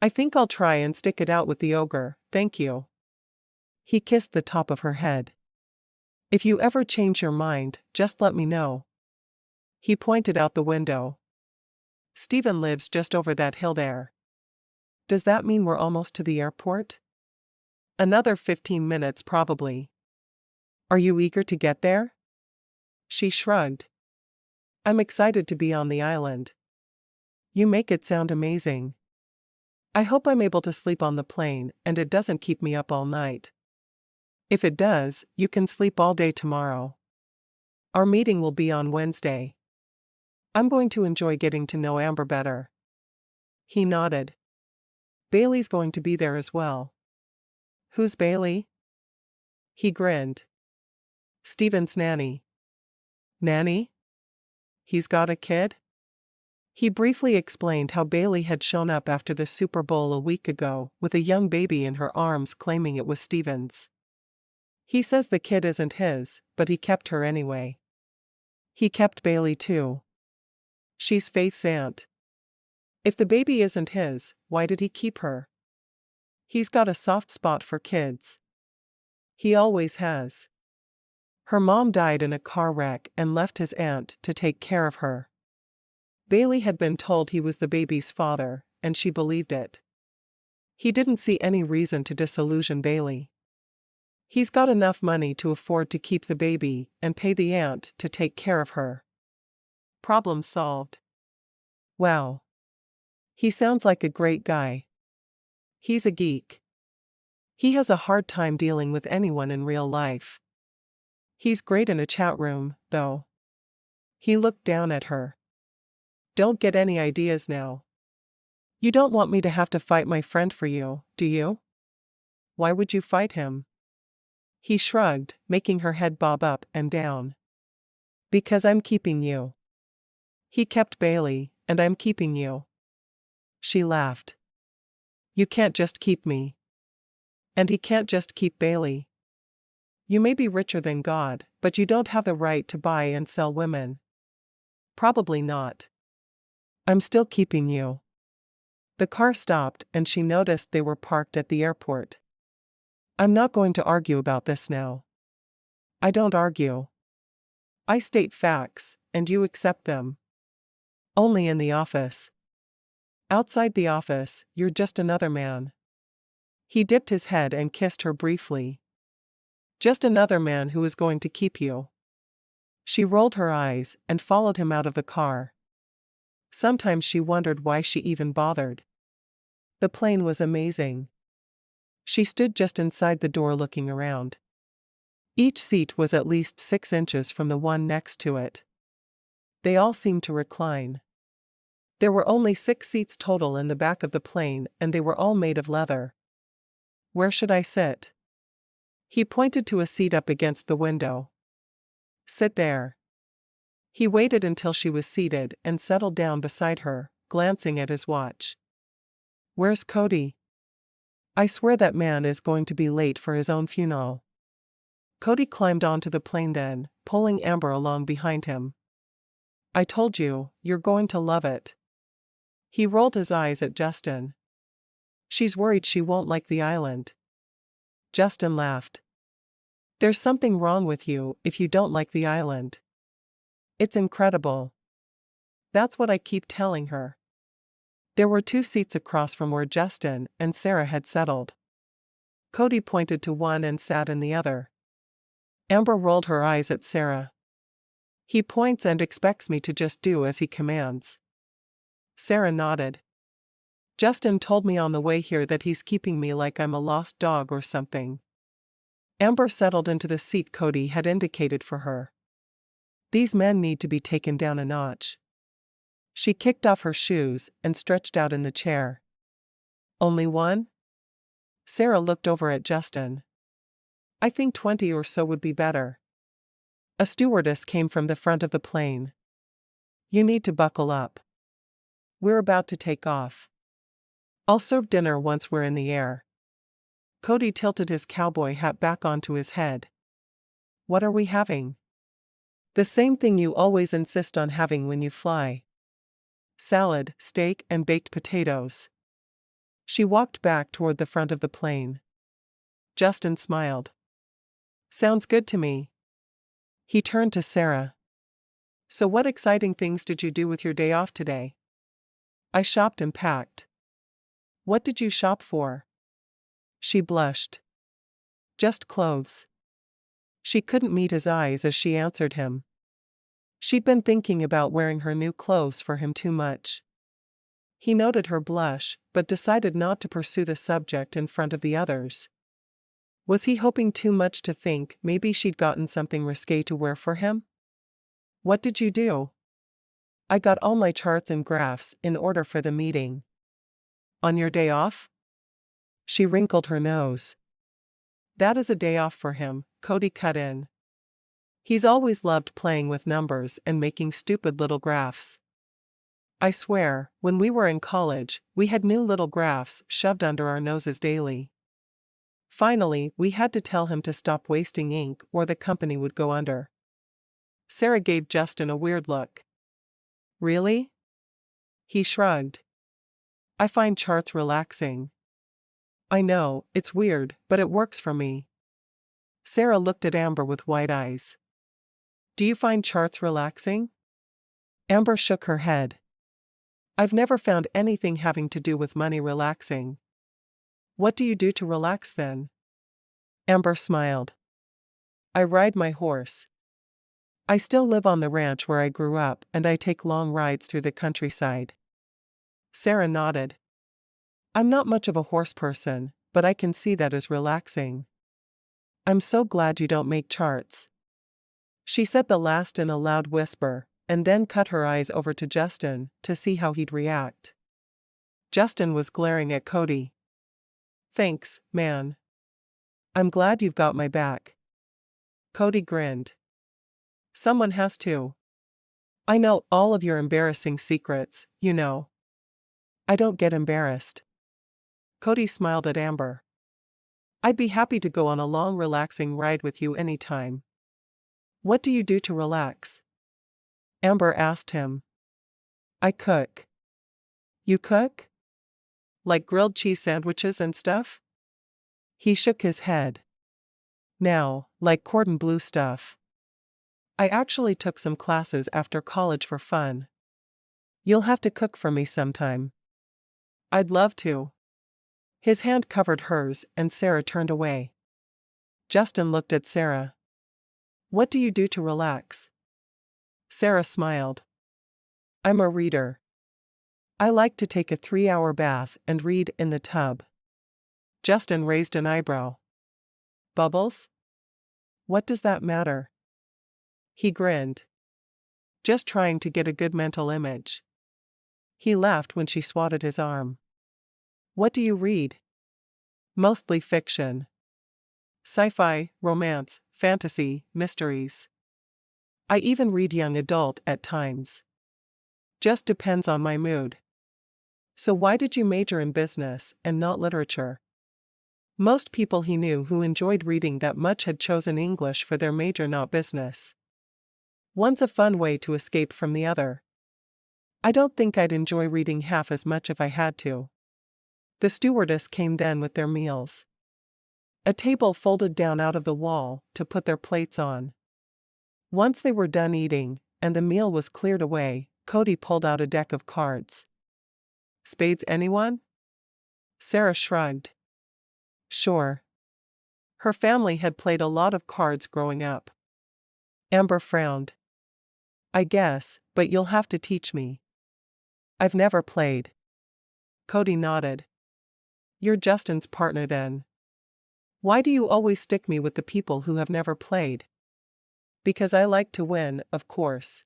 [SPEAKER 1] I think I'll try and stick it out with the ogre, thank you. He kissed the top of her head. If you ever change your mind, just let me know. He pointed out the window. Stephen lives just over that hill there. Does that mean we're almost to the airport? Another 15 minutes probably. Are you eager to get there? She shrugged. I'm excited to be on the island. You make it sound amazing. I hope I'm able to sleep on the plane and it doesn't keep me up all night. If it does, you can sleep all day tomorrow. Our meeting will be on Wednesday. I'm going to enjoy getting to know Amber better. He nodded. Bailey's going to be there as well. Who's Bailey? He grinned. Stephen's nanny. Nanny? He's got a kid? He briefly explained how Bailey had shown up after the Super Bowl a week ago with a young baby in her arms claiming it was Stephen's. He says the kid isn't his, but he kept her anyway. He kept Bailey too. She's Faith's aunt. If the baby isn't his, why did he keep her? He's got a soft spot for kids. He always has. Her mom died in a car wreck and left his aunt to take care of her. Bailey had been told he was the baby's father, and she believed it. He didn't see any reason to disillusion Bailey. He's got enough money to afford to keep the baby and pay the aunt to take care of her. Problem solved. Wow. He sounds like a great guy. He's a geek. He has a hard time dealing with anyone in real life. He's great in a chat room, though. He looked down at her. Don't get any ideas now. You don't want me to have to fight my friend for you, do you? Why would you fight him? He shrugged, making her head bob up and down. Because I'm keeping you. He kept Bailey, and I'm keeping you. She laughed. You can't just keep me. And he can't just keep Bailey. You may be richer than God, but you don't have the right to buy and sell women. Probably not. I'm still keeping you. The car stopped and she noticed they were parked at the airport. I'm not going to argue about this now. I don't argue. I state facts, and you accept them. Only in the office. Outside the office, you're just another man. He dipped his head and kissed her briefly. Just another man who is going to keep you. She rolled her eyes and followed him out of the car. Sometimes she wondered why she even bothered. The plane was amazing. She stood just inside the door looking around. Each seat was at least 6 inches from the one next to it. They all seemed to recline. There were only 6 seats total in the back of the plane, and they were all made of leather. Where should I sit? He pointed to a seat up against the window. Sit there. He waited until she was seated and settled down beside her, glancing at his watch. Where's Cody? I swear that man is going to be late for his own funeral. Cody climbed onto the plane then, pulling Amber along behind him. I told you, you're going to love it. He rolled his eyes at Justin. She's worried she won't like the island. Justin laughed. There's something wrong with you if you don't like the island. It's incredible. That's what I keep telling her. There were 2 seats across from where Justin and Sarah had settled. Cody pointed to one and sat in the other. Amber rolled her eyes at Sarah. He points and expects me to just do as he commands. Sarah nodded. Justin told me on the way here that he's keeping me like I'm a lost dog or something. Amber settled into the seat Cody had indicated for her. These men need to be taken down a notch. She kicked off her shoes and stretched out in the chair. Only one? Sarah looked over at Justin. I think 20 or so would be better. A stewardess came from the front of the plane. You need to buckle up. We're about to take off. I'll serve dinner once we're in the air. Cody tilted his cowboy hat back onto his head. What are we having? The same thing you always insist on having when you fly. Salad, steak, and baked potatoes. She walked back toward the front of the plane. Justin smiled. Sounds good to me. He turned to Sarah. So what exciting things did you do with your day off today? I shopped and packed. What did you shop for? She blushed. Just clothes. She couldn't meet his eyes as she answered him. She'd been thinking about wearing her new clothes for him too much. He noted her blush, but decided not to pursue the subject in front of the others. Was he hoping too much to think maybe she'd gotten something risque to wear for him? What did you do? I got all my charts and graphs in order for the meeting. On your day off? She wrinkled her nose. That is a day off for him, Cody cut in. He's always loved playing with numbers and making stupid little graphs. I swear, when we were in college, we had new little graphs shoved under our noses daily. Finally, we had to tell him to stop wasting ink or the company would go under. Sarah gave Justin a weird look. Really? He shrugged. I find charts relaxing. I know, it's weird, but it works for me. Sarah looked at Amber with wide eyes. Do you find charts relaxing? Amber shook her head. I've never found anything having to do with money relaxing. What do you do to relax then? Amber smiled. I ride my horse. I still live on the ranch where I grew up and I take long rides through the countryside. Sarah nodded. I'm not much of a horse person, but I can see that as relaxing. I'm so glad you don't make charts. She said the last in a loud whisper, and then cut her eyes over to Justin to see how he'd react. Justin was glaring at Cody. Thanks, man. I'm glad you've got my back. Cody grinned. Someone has to. I know all of your embarrassing secrets, you know. I don't get embarrassed. Cody smiled at Amber. I'd be happy to go on a long relaxing ride with you anytime. What do you do to relax? Amber asked him. I cook. You cook? Like grilled cheese sandwiches and stuff? He shook his head. Now, like cordon bleu stuff. I actually took some classes after college for fun. You'll have to cook for me sometime. I'd love to. His hand covered hers and Sarah turned away. Justin looked at Sarah. What do you do to relax? Sarah smiled. I'm a reader. I like to take a 3-hour bath and read in the tub. Justin raised an eyebrow. Bubbles? What does that matter? He grinned. Just trying to get a good mental image. He laughed when she swatted his arm. What do you read? Mostly fiction. Sci-fi, romance, fantasy, mysteries. I even read young adult at times. Just depends on my mood. So why did you major in business and not literature? Most people he knew who enjoyed reading that much had chosen English for their major, not business. One's a fun way to escape from the other. I don't think I'd enjoy reading half as much if I had to. The stewardess came then with their meals. A table folded down out of the wall to put their plates on. Once they were done eating, and the meal was cleared away, Cody pulled out a deck of cards. Spades, anyone? Sarah shrugged. Sure. Her family had played a lot of cards growing up. Amber frowned. I guess, but you'll have to teach me. I've never played. Cody nodded. You're Justin's partner then. Why do you always stick me with the people who have never played? Because I like to win, of course.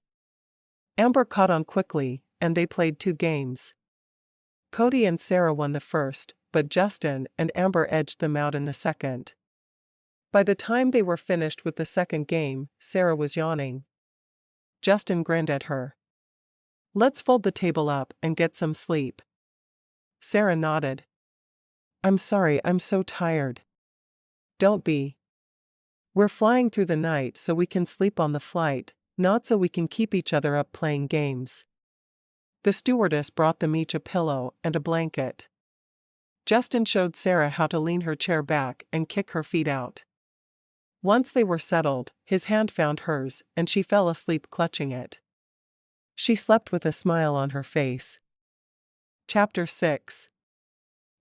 [SPEAKER 1] Amber caught on quickly, and they played 2 games. Cody and Sarah won the first, but Justin and Amber edged them out in the second. By the time they were finished with the second game, Sarah was yawning. Justin grinned at her. Let's fold the table up and get some sleep. Sarah nodded. I'm sorry, I'm so tired. Don't be. We're flying through the night so we can sleep on the flight, not so we can keep each other up playing games. The stewardess brought them each a pillow and a blanket. Justin showed Sarah how to lean her chair back and kick her feet out. Once they were settled, his hand found hers, and she fell asleep clutching it. She slept with a smile on her face. Chapter 6.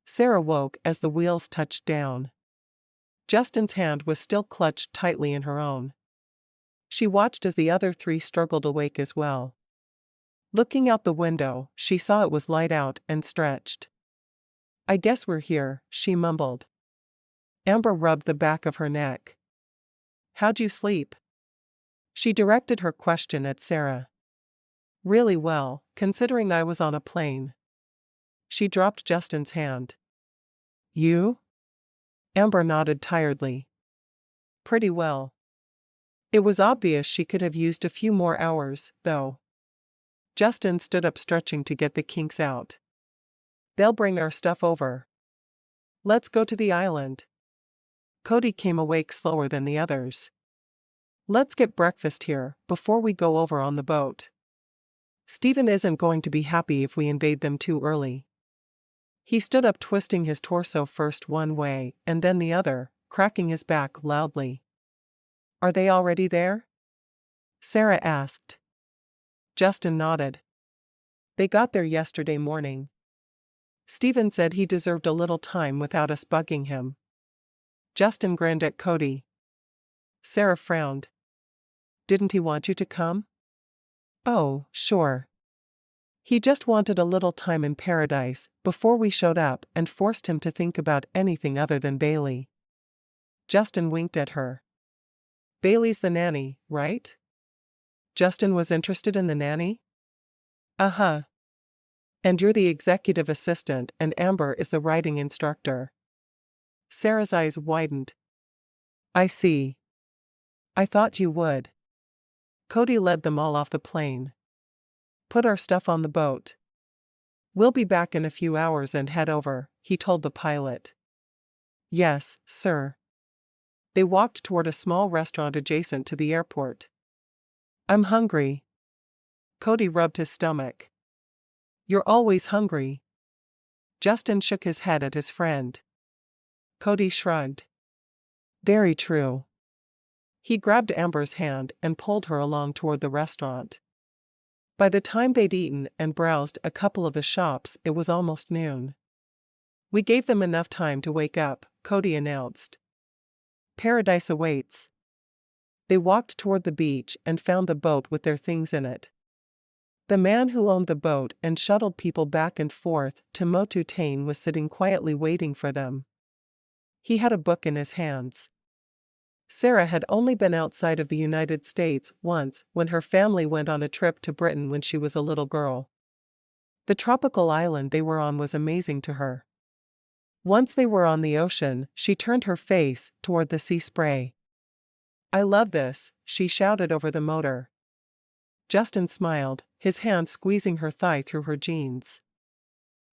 [SPEAKER 1] Sarah woke as the wheels touched down. Justin's hand was still clutched tightly in her own. She watched as the other 3 struggled awake as well. Looking out the window, she saw it was light out and stretched. I guess we're here, she mumbled. Amber rubbed the back of her neck. How'd you sleep? She directed her question at Sarah. Really well, considering I was on a plane. She dropped Justin's hand. You? Amber nodded tiredly. Pretty well. It was obvious she could have used a few more hours, though. Justin stood up stretching to get the kinks out. They'll bring our stuff over. Let's go to the island. Cody came awake slower than the others. Let's get breakfast here, before we go over on the boat. Stephen isn't going to be happy if we invade them too early. He stood up twisting his torso first one way and then the other, cracking his back loudly. Are they already there? Sarah asked. Justin nodded. They got there yesterday morning. Stephen said he deserved a little time without us bugging him. Justin grinned at Cody. Sarah frowned. Didn't he want you to come? Oh, sure. He just wanted a little time in paradise before we showed up and forced him to think about anything other than Bailey. Justin winked at her. Bailey's the nanny, right? Justin was interested in the nanny? Uh-huh. And you're the executive assistant and Amber is the writing instructor. Sarah's eyes widened. I see. I thought you would. Cody led them all off the plane. Put our stuff on the boat. We'll be back in a few hours and head over, he told the pilot. Yes, sir. They walked toward a small restaurant adjacent to the airport. I'm hungry. Cody rubbed his stomach. You're always hungry. Justin shook his head at his friend. Cody shrugged. Very true. He grabbed Amber's hand and pulled her along toward the restaurant. By the time they'd eaten and browsed a couple of the shops, it was almost noon. We gave them enough time to wake up, Cody announced. Paradise awaits. They walked toward the beach and found the boat with their things in it. The man who owned the boat and shuttled people back and forth to Motu Tain was sitting quietly waiting for them. He had a book in his hands. Sarah had only been outside of the United States once when her family went on a trip to Britain when she was a little girl. The tropical island they were on was amazing to her. Once they were on the ocean, she turned her face toward the sea spray. I love this, she shouted over the motor. Justin smiled, his hand squeezing her thigh through her jeans.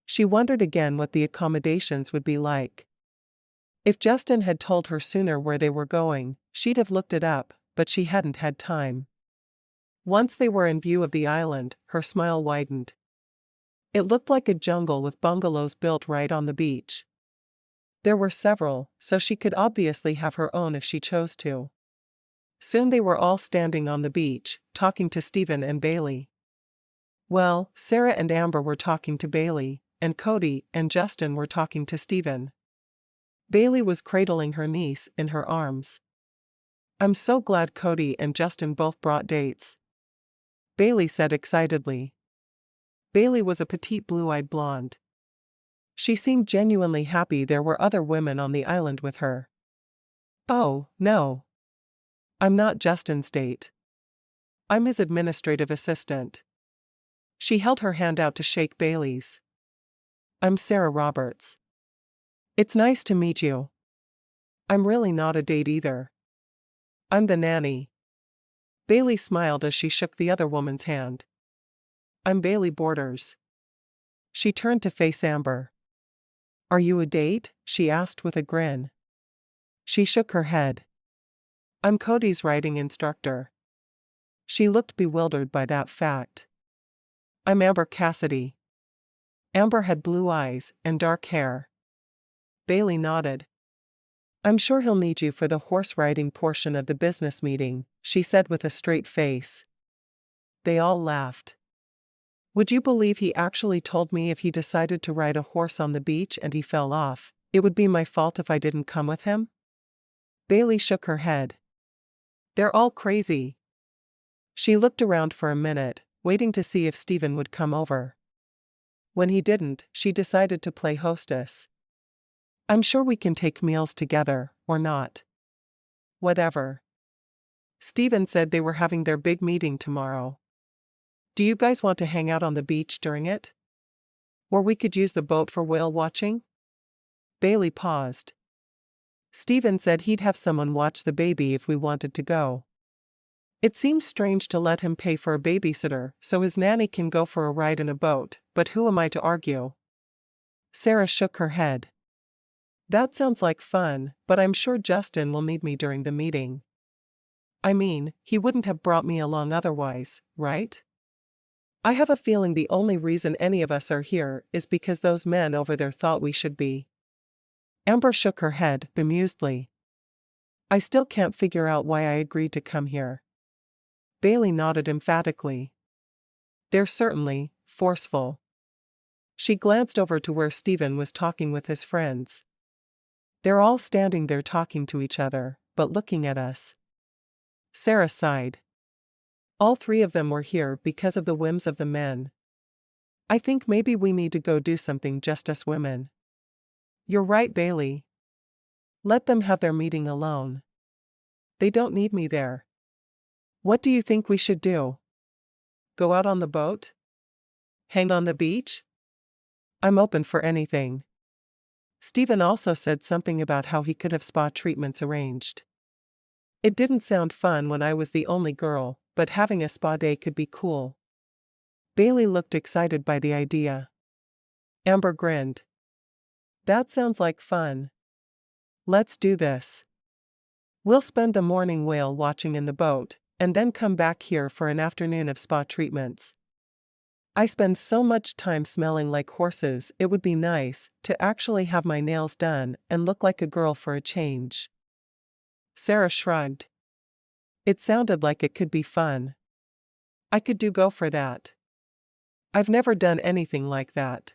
[SPEAKER 1] She wondered again what the accommodations would be like. If Justin had told her sooner where they were going, she'd have looked it up, but she hadn't had time. Once they were in view of the island, her smile widened. It looked like a jungle with bungalows built right on the beach. There were several, so she could obviously have her own if she chose to. Soon they were all standing on the beach, talking to Stephen and Bailey. Well, Sarah and Amber were talking to Bailey, and Cody and Justin were talking to Stephen. Bailey was cradling her niece in her arms. I'm so glad Cody and Justin both brought dates, Bailey said excitedly. Bailey was a petite blue-eyed blonde. She seemed genuinely happy there were other women on the island with her. Oh, no. I'm not Justin's date. I'm his administrative assistant. She held her hand out to shake Bailey's. I'm Sarah Roberts. It's nice to meet you. I'm really not a date either. I'm the nanny. Bailey smiled as she shook the other woman's hand. I'm Bailey Borders. She turned to face Amber. Are you a date? She asked with a grin. She shook her head. I'm Cody's writing instructor. She looked bewildered by that fact. I'm Amber Cassidy. Amber had blue eyes and dark hair. Bailey nodded. I'm sure he'll need you for the horse riding portion of the business meeting, she said with a straight face. They all laughed. Would you believe he actually told me if he decided to ride a horse on the beach and he fell off, it would be my fault if I didn't come with him? Bailey shook her head. They're all crazy. She looked around for a minute, waiting to see if Stephen would come over. When he didn't, she decided to play hostess. I'm sure we can take meals together, or not. Whatever. Stephen said they were having their big meeting tomorrow. Do you guys want to hang out on the beach during it? Or we could use the boat for whale watching? Bailey paused. Stephen said he'd have someone watch the baby if we wanted to go. It seems strange to let him pay for a babysitter so his nanny can go for a ride in a boat, but who am I to argue? Sarah shook her head. That sounds like fun, but I'm sure Justin will need me during the meeting. I mean, he wouldn't have brought me along otherwise, right? I have a feeling the only reason any of us are here is because those men over there thought we should be. Amber shook her head, bemusedly. I still can't figure out why I agreed to come here. Bailey nodded emphatically. They're certainly forceful. She glanced over to where Stephen was talking with his friends. They're all standing there talking to each other, but looking at us. Sarah sighed. All three of them were here because of the whims of the men. I think maybe we need to go do something just us women. You're right, Bailey. Let them have their meeting alone. They don't need me there. What do you think we should do? Go out on the boat? Hang on the beach? I'm open for anything. Stephen also said something about how he could have spa treatments arranged. It didn't sound fun when I was the only girl, but having a spa day could be cool. Bailey looked excited by the idea. Amber grinned. That sounds like fun. Let's do this. We'll spend the morning whale watching in the boat, and then come back here for an afternoon of spa treatments. I spend so much time smelling like horses, it would be nice to actually have my nails done and look like a girl for a change. Sarah shrugged. It sounded like it could be fun. I could go for that. I've never done anything like that.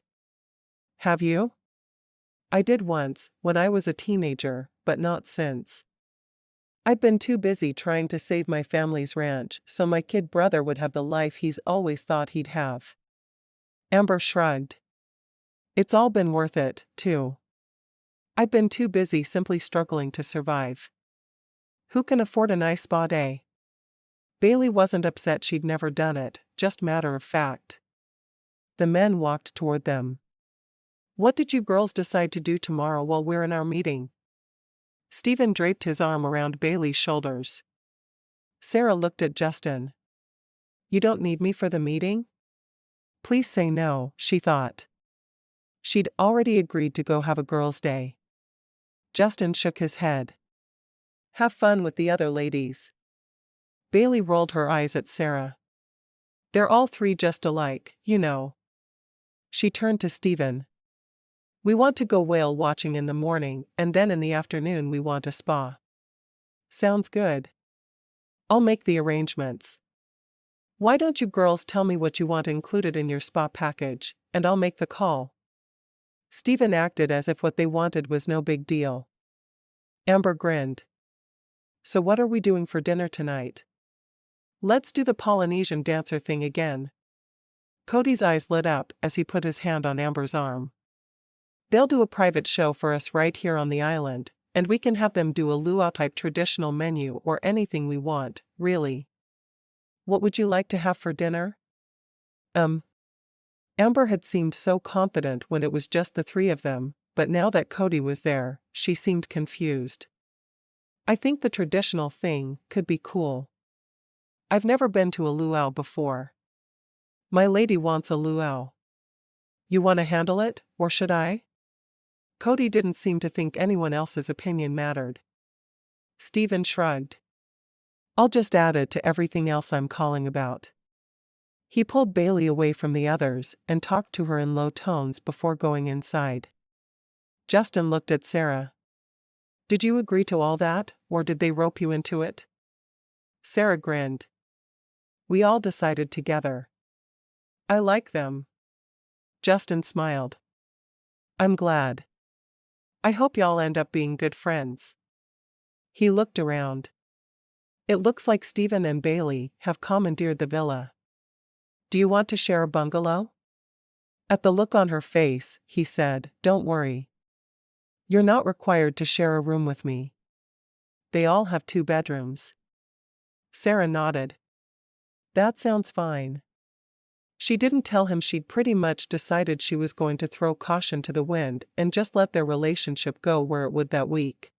[SPEAKER 1] Have you? I did once, when I was a teenager, but not since. I've been too busy trying to save my family's ranch so my kid brother would have the life he's always thought he'd have. Amber shrugged. It's all been worth it, too. I've been too busy simply struggling to survive. Who can afford a nice spa day? Bailey wasn't upset she'd never done it, just matter of fact. The men walked toward them. What did you girls decide to do tomorrow while we're in our meeting? Stephen draped his arm around Bailey's shoulders. Sarah looked at Justin. You don't need me for the meeting? Please say no, she thought. She'd already agreed to go have a girls' day. Justin shook his head. Have fun with the other ladies. Bailey rolled her eyes at Sarah. They're all three just alike, you know. She turned to Stephen. We want to go whale watching in the morning, and then in the afternoon we want a spa. Sounds good. I'll make the arrangements. Why don't you girls tell me what you want included in your spa package, and I'll make the call. Stephen acted as if what they wanted was no big deal. Amber grinned. So what are we doing for dinner tonight? Let's do the Polynesian dancer thing again. Cody's eyes lit up as he put his hand on Amber's arm. They'll do a private show for us right here on the island, and we can have them do a luau-type traditional menu or anything we want, really. What would you like to have for dinner? Amber had seemed so confident when it was just the three of them, but now that Cody was there, she seemed confused. I think the traditional thing could be cool. I've never been to a luau before. My lady wants a luau. You want to handle it, or should I? Cody didn't seem to think anyone else's opinion mattered. Stephen shrugged. I'll just add it to everything else I'm calling about. He pulled Bailey away from the others and talked to her in low tones before going inside. Justin looked at Sarah. Did you agree to all that, or did they rope you into it? Sarah grinned. We all decided together. I like them. Justin smiled. I'm glad. I hope y'all end up being good friends. He looked around. It looks like Stephen and Bailey have commandeered the villa. Do you want to share a bungalow? At the look on her face, he said, Don't worry. You're not required to share a room with me. They all have 2 bedrooms. Sarah nodded. That sounds fine. She didn't tell him she'd pretty much decided she was going to throw caution to the wind and just let their relationship go where it would that week.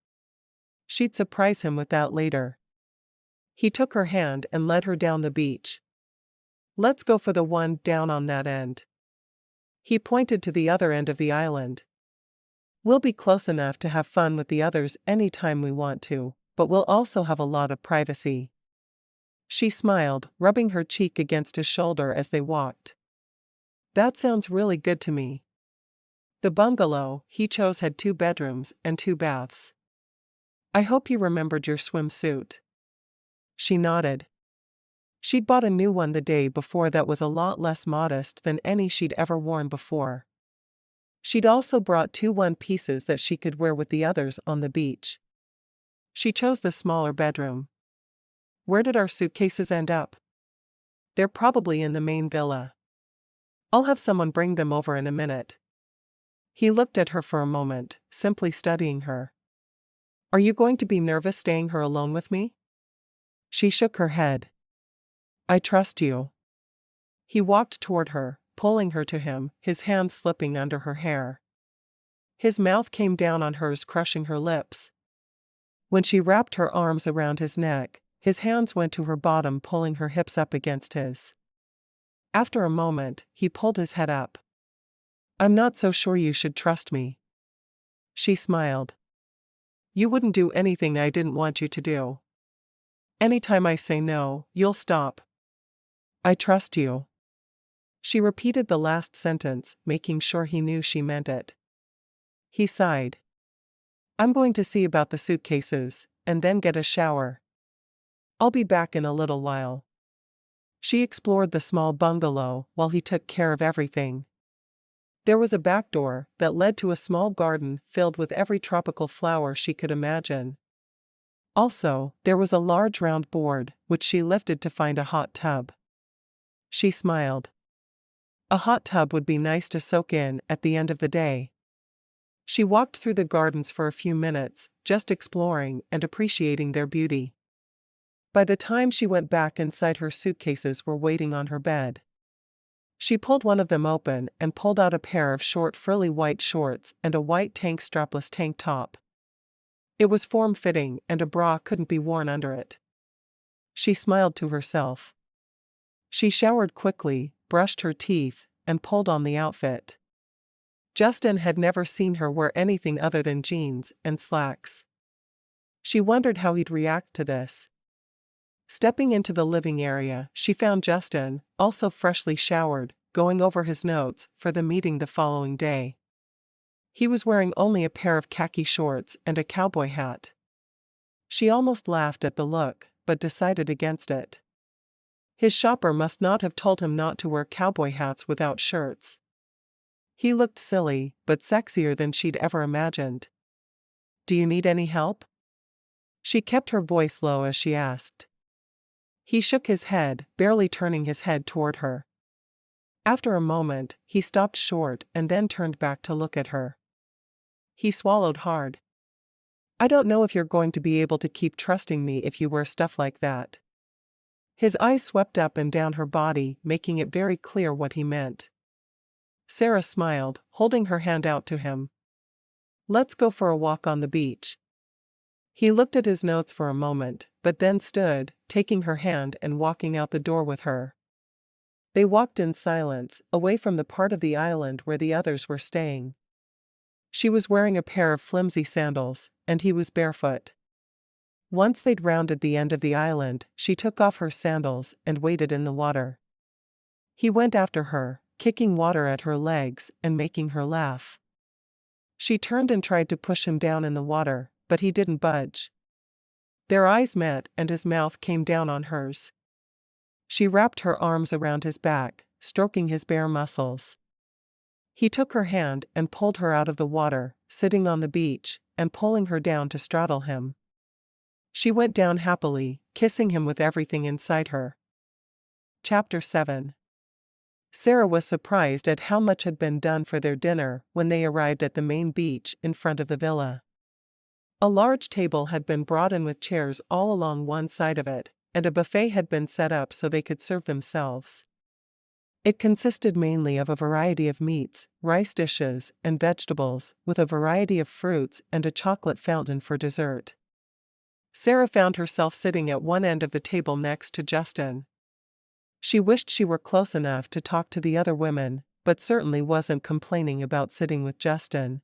[SPEAKER 1] She'd surprise him with that later. He took her hand and led her down the beach. Let's go for the one down on that end. He pointed to the other end of the island. We'll be close enough to have fun with the others anytime we want to, but we'll also have a lot of privacy. She smiled, rubbing her cheek against his shoulder as they walked. That sounds really good to me. The bungalow he chose had 2 bedrooms and 2 baths. I hope you remembered your swimsuit. She nodded. She'd bought a new one the day before that was a lot less modest than any she'd ever worn before. She'd also brought 2 one-pieces that she could wear with the others on the beach. She chose the smaller bedroom. Where did our suitcases end up? They're probably in the main villa. I'll have someone bring them over in a minute. He looked at her for a moment, simply studying her. Are you going to be nervous staying here alone with me? She shook her head. I trust you. He walked toward her, pulling her to him, his hand slipping under her hair. His mouth came down on hers, crushing her lips. When she wrapped her arms around his neck, his hands went to her bottom, pulling her hips up against his. After a moment, he pulled his head up. I'm not so sure you should trust me. She smiled. You wouldn't do anything I didn't want you to do. Anytime I say no, you'll stop. I trust you. She repeated the last sentence, making sure he knew she meant it. He sighed. I'm going to see about the suitcases, and then get a shower. I'll be back in a little while. She explored the small bungalow while he took care of everything. There was a back door that led to a small garden filled with every tropical flower she could imagine. Also, there was a large round board, which she lifted to find a hot tub. She smiled. A hot tub would be nice to soak in at the end of the day. She walked through the gardens for a few minutes, just exploring and appreciating their beauty. By the time she went back inside, her suitcases were waiting on her bed. She pulled one of them open and pulled out a pair of short frilly white shorts and a white strapless tank top. It was form-fitting and a bra couldn't be worn under it. She smiled to herself. She showered quickly, brushed her teeth, and pulled on the outfit. Justin had never seen her wear anything other than jeans and slacks. She wondered how he'd react to this. Stepping into the living area, she found Justin, also freshly showered, going over his notes for the meeting the following day. He was wearing only a pair of khaki shorts and a cowboy hat. She almost laughed at the look, but decided against it. His shopper must not have told him not to wear cowboy hats without shirts. He looked silly, but sexier than she'd ever imagined. Do you need any help? She kept her voice low as she asked. He shook his head, barely turning his head toward her. After a moment, he stopped short and then turned back to look at her. He swallowed hard. I don't know if you're going to be able to keep trusting me if you wear stuff like that. His eyes swept up and down her body, making it very clear what he meant. Sarah smiled, holding her hand out to him. Let's go for a walk on the beach. He looked at his notes for a moment, but then stood, taking her hand and walking out the door with her. They walked in silence, away from the part of the island where the others were staying. She was wearing a pair of flimsy sandals, and he was barefoot. Once they'd rounded the end of the island, she took off her sandals and waded in the water. He went after her, kicking water at her legs and making her laugh. She turned and tried to push him down in the water, but he didn't budge. Their eyes met and his mouth came down on hers. She wrapped her arms around his back, stroking his bare muscles. He took her hand and pulled her out of the water, sitting on the beach, and pulling her down to straddle him. She went down happily, kissing him with everything inside her. Chapter 7. Sarah was surprised at how much had been done for their dinner when they arrived at the main beach in front of the villa. A large table had been brought in with chairs all along one side of it, and a buffet had been set up so they could serve themselves. It consisted mainly of a variety of meats, rice dishes, and vegetables, with a variety of fruits and a chocolate fountain for dessert. Sarah found herself sitting at one end of the table next to Justin. She wished she were close enough to talk to the other women, but certainly wasn't complaining about sitting with Justin.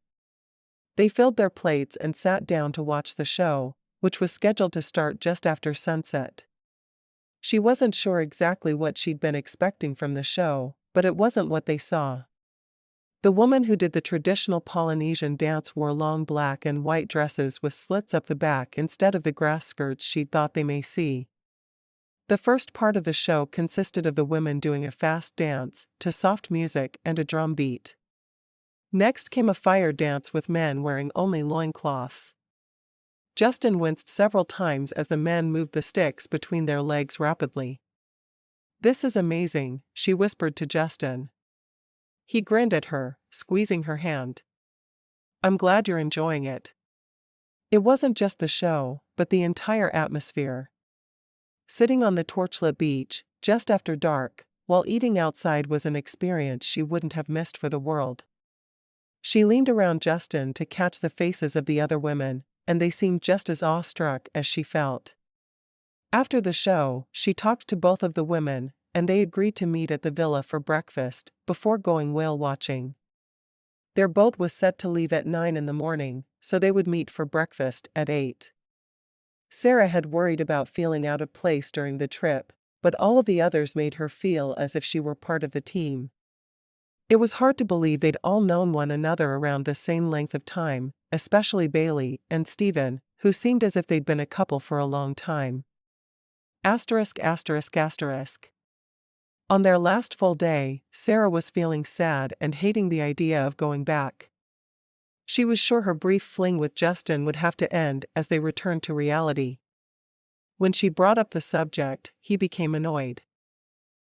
[SPEAKER 1] They filled their plates and sat down to watch the show, which was scheduled to start just after sunset. She wasn't sure exactly what she'd been expecting from the show, but it wasn't what they saw. The woman who did the traditional Polynesian dance wore long black and white dresses with slits up the back instead of the grass skirts she'd thought they may see. The first part of the show consisted of the women doing a fast dance to soft music and a drum beat. Next came a fire dance with men wearing only loincloths. Justin winced several times as the men moved the sticks between their legs rapidly. This is amazing, she whispered to Justin. He grinned at her, squeezing her hand. I'm glad you're enjoying it. It wasn't just the show, but the entire atmosphere. Sitting on the torchlit beach, just after dark, while eating outside was an experience she wouldn't have missed for the world. She leaned around Justin to catch the faces of the other women, and they seemed just as awestruck as she felt. After the show, she talked to both of the women, and they agreed to meet at the villa for breakfast, before going whale watching. Their boat was set to leave at 9 in the morning, so they would meet for breakfast at 8. Sarah had worried about feeling out of place during the trip, but all of the others made her feel as if she were part of the team. It was hard to believe they'd all known one another around the same length of time, especially Bailey and Stephen, who seemed as if they'd been a couple for a long time. Asterisk asterisk asterisk. On their last full day, Sarah was feeling sad and hating the idea of going back. She was sure her brief fling with Justin would have to end as they returned to reality. When she brought up the subject, he became annoyed.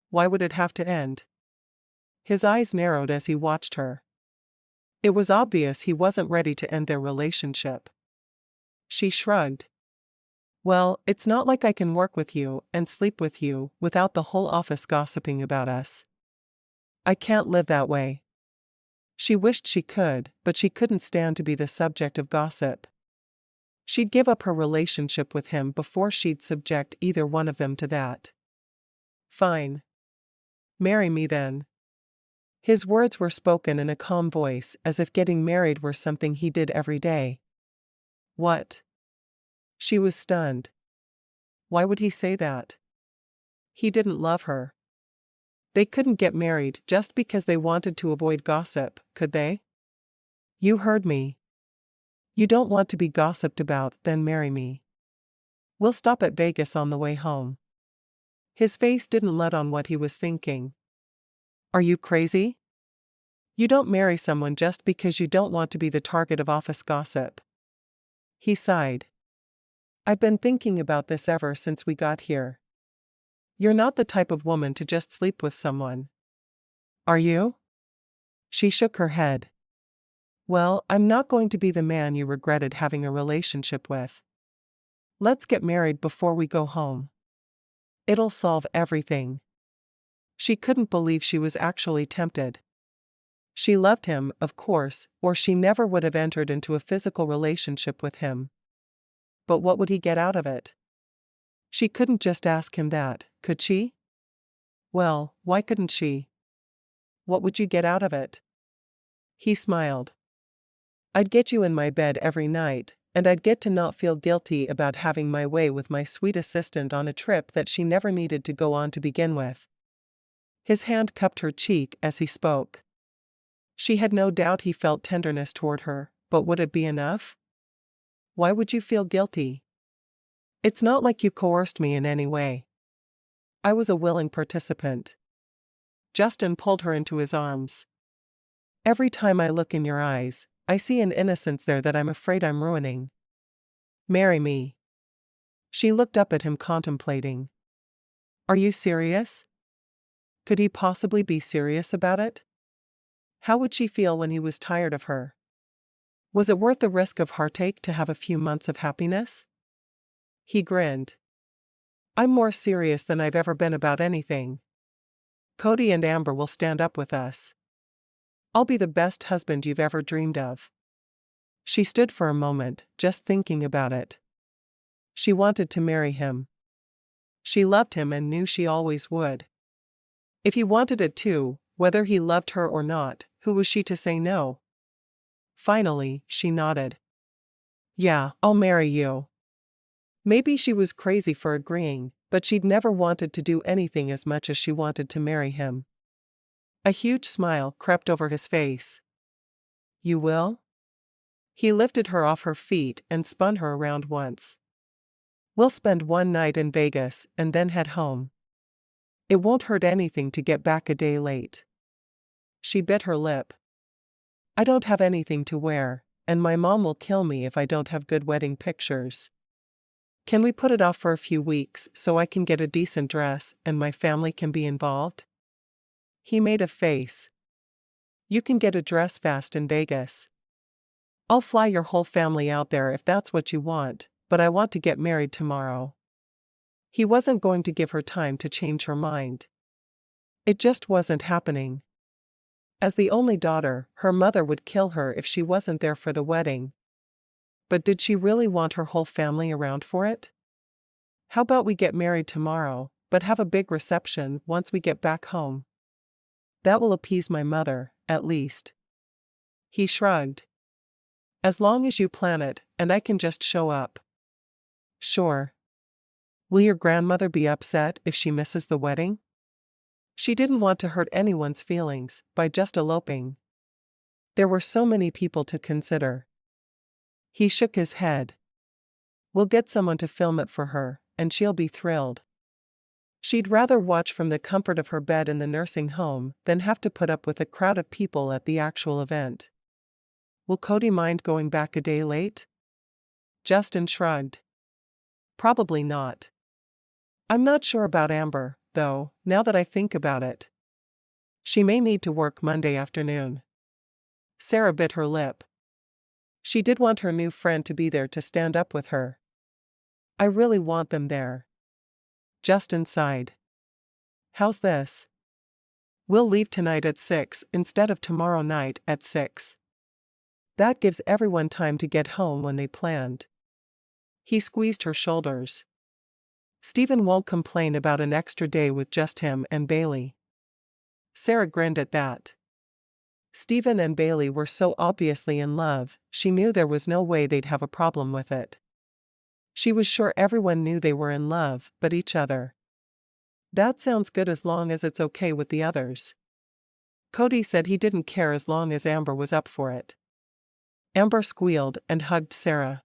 [SPEAKER 1] Why would it have to end? His eyes narrowed as he watched her. It was obvious he wasn't ready to end their relationship. She shrugged. Well, it's not like I can work with you and sleep with you without the whole office gossiping about us. I can't live that way. She wished she could, but she couldn't stand to be the subject of gossip. She'd give up her relationship with him before she'd subject either one of them to that. Fine. Marry me then. His words were spoken in a calm voice, as if getting married were something he did every day. What? She was stunned. Why would he say that? He didn't love her. They couldn't get married just because they wanted to avoid gossip, could they? You heard me. You don't want to be gossiped about, then marry me. We'll stop at Vegas on the way home. His face didn't let on what he was thinking. Are you crazy? You don't marry someone just because you don't want to be the target of office gossip. He sighed. I've been thinking about this ever since we got here. You're not the type of woman to just sleep with someone. Are you? She shook her head. Well, I'm not going to be the man you regretted having a relationship with. Let's get married before we go home. It'll solve everything. She couldn't believe she was actually tempted. She loved him, of course, or she never would have entered into a physical relationship with him. But what would he get out of it? She couldn't just ask him that, could she? Well, why couldn't she? What would you get out of it? He smiled. I'd get you in my bed every night, and I'd get to not feel guilty about having my way with my sweet assistant on a trip that she never needed to go on to begin with. His hand cupped her cheek as he spoke. She had no doubt he felt tenderness toward her, but would it be enough? Why would you feel guilty? It's not like you coerced me in any way. I was a willing participant. Justin pulled her into his arms. Every time I look in your eyes, I see an innocence there that I'm afraid I'm ruining. Marry me. She looked up at him contemplating. Are you serious? Could he possibly be serious about it? How would she feel when he was tired of her? Was it worth the risk of heartache to have a few months of happiness? He grinned. I'm more serious than I've ever been about anything. Cody and Amber will stand up with us. I'll be the best husband you've ever dreamed of. She stood for a moment, just thinking about it. She wanted to marry him. She loved him and knew she always would. If he wanted it too, whether he loved her or not, who was she to say no? Finally, she nodded. Yeah, I'll marry you. Maybe she was crazy for agreeing, but she'd never wanted to do anything as much as she wanted to marry him. A huge smile crept over his face. You will? He lifted her off her feet and spun her around once. We'll spend one night in Vegas and then head home. It won't hurt anything to get back a day late. She bit her lip. I don't have anything to wear, and my mom will kill me if I don't have good wedding pictures. Can we put it off for a few weeks so I can get a decent dress and my family can be involved? He made a face. You can get a dress fast in Vegas. I'll fly your whole family out there if that's what you want, but I want to get married tomorrow. He wasn't going to give her time to change her mind. It just wasn't happening. As the only daughter, her mother would kill her if she wasn't there for the wedding. But did she really want her whole family around for it? How about we get married tomorrow, but have a big reception once we get back home? That will appease my mother, at least. He shrugged. As long as you plan it, and I can just show up. Sure. Will your grandmother be upset if she misses the wedding? She didn't want to hurt anyone's feelings by just eloping. There were so many people to consider. He shook his head. We'll get someone to film it for her, and she'll be thrilled. She'd rather watch from the comfort of her bed in the nursing home than have to put up with a crowd of people at the actual event. Will Cody mind going back a day late? Justin shrugged. Probably not. I'm not sure about Amber, though, now that I think about it. She may need to work Monday afternoon. Sarah bit her lip. She did want her new friend to be there to stand up with her. I really want them there. Justin sighed. How's this? We'll leave tonight at 6 instead of tomorrow night at 6. That gives everyone time to get home when they planned. He squeezed her shoulders. Stephen won't complain about an extra day with just him and Bailey. Sarah grinned at that. Stephen and Bailey were so obviously in love, she knew there was no way they'd have a problem with it. She was sure everyone knew they were in love, but each other. That sounds good as long as it's okay with the others. Cody said he didn't care as long as Amber was up for it. Amber squealed and hugged Sarah.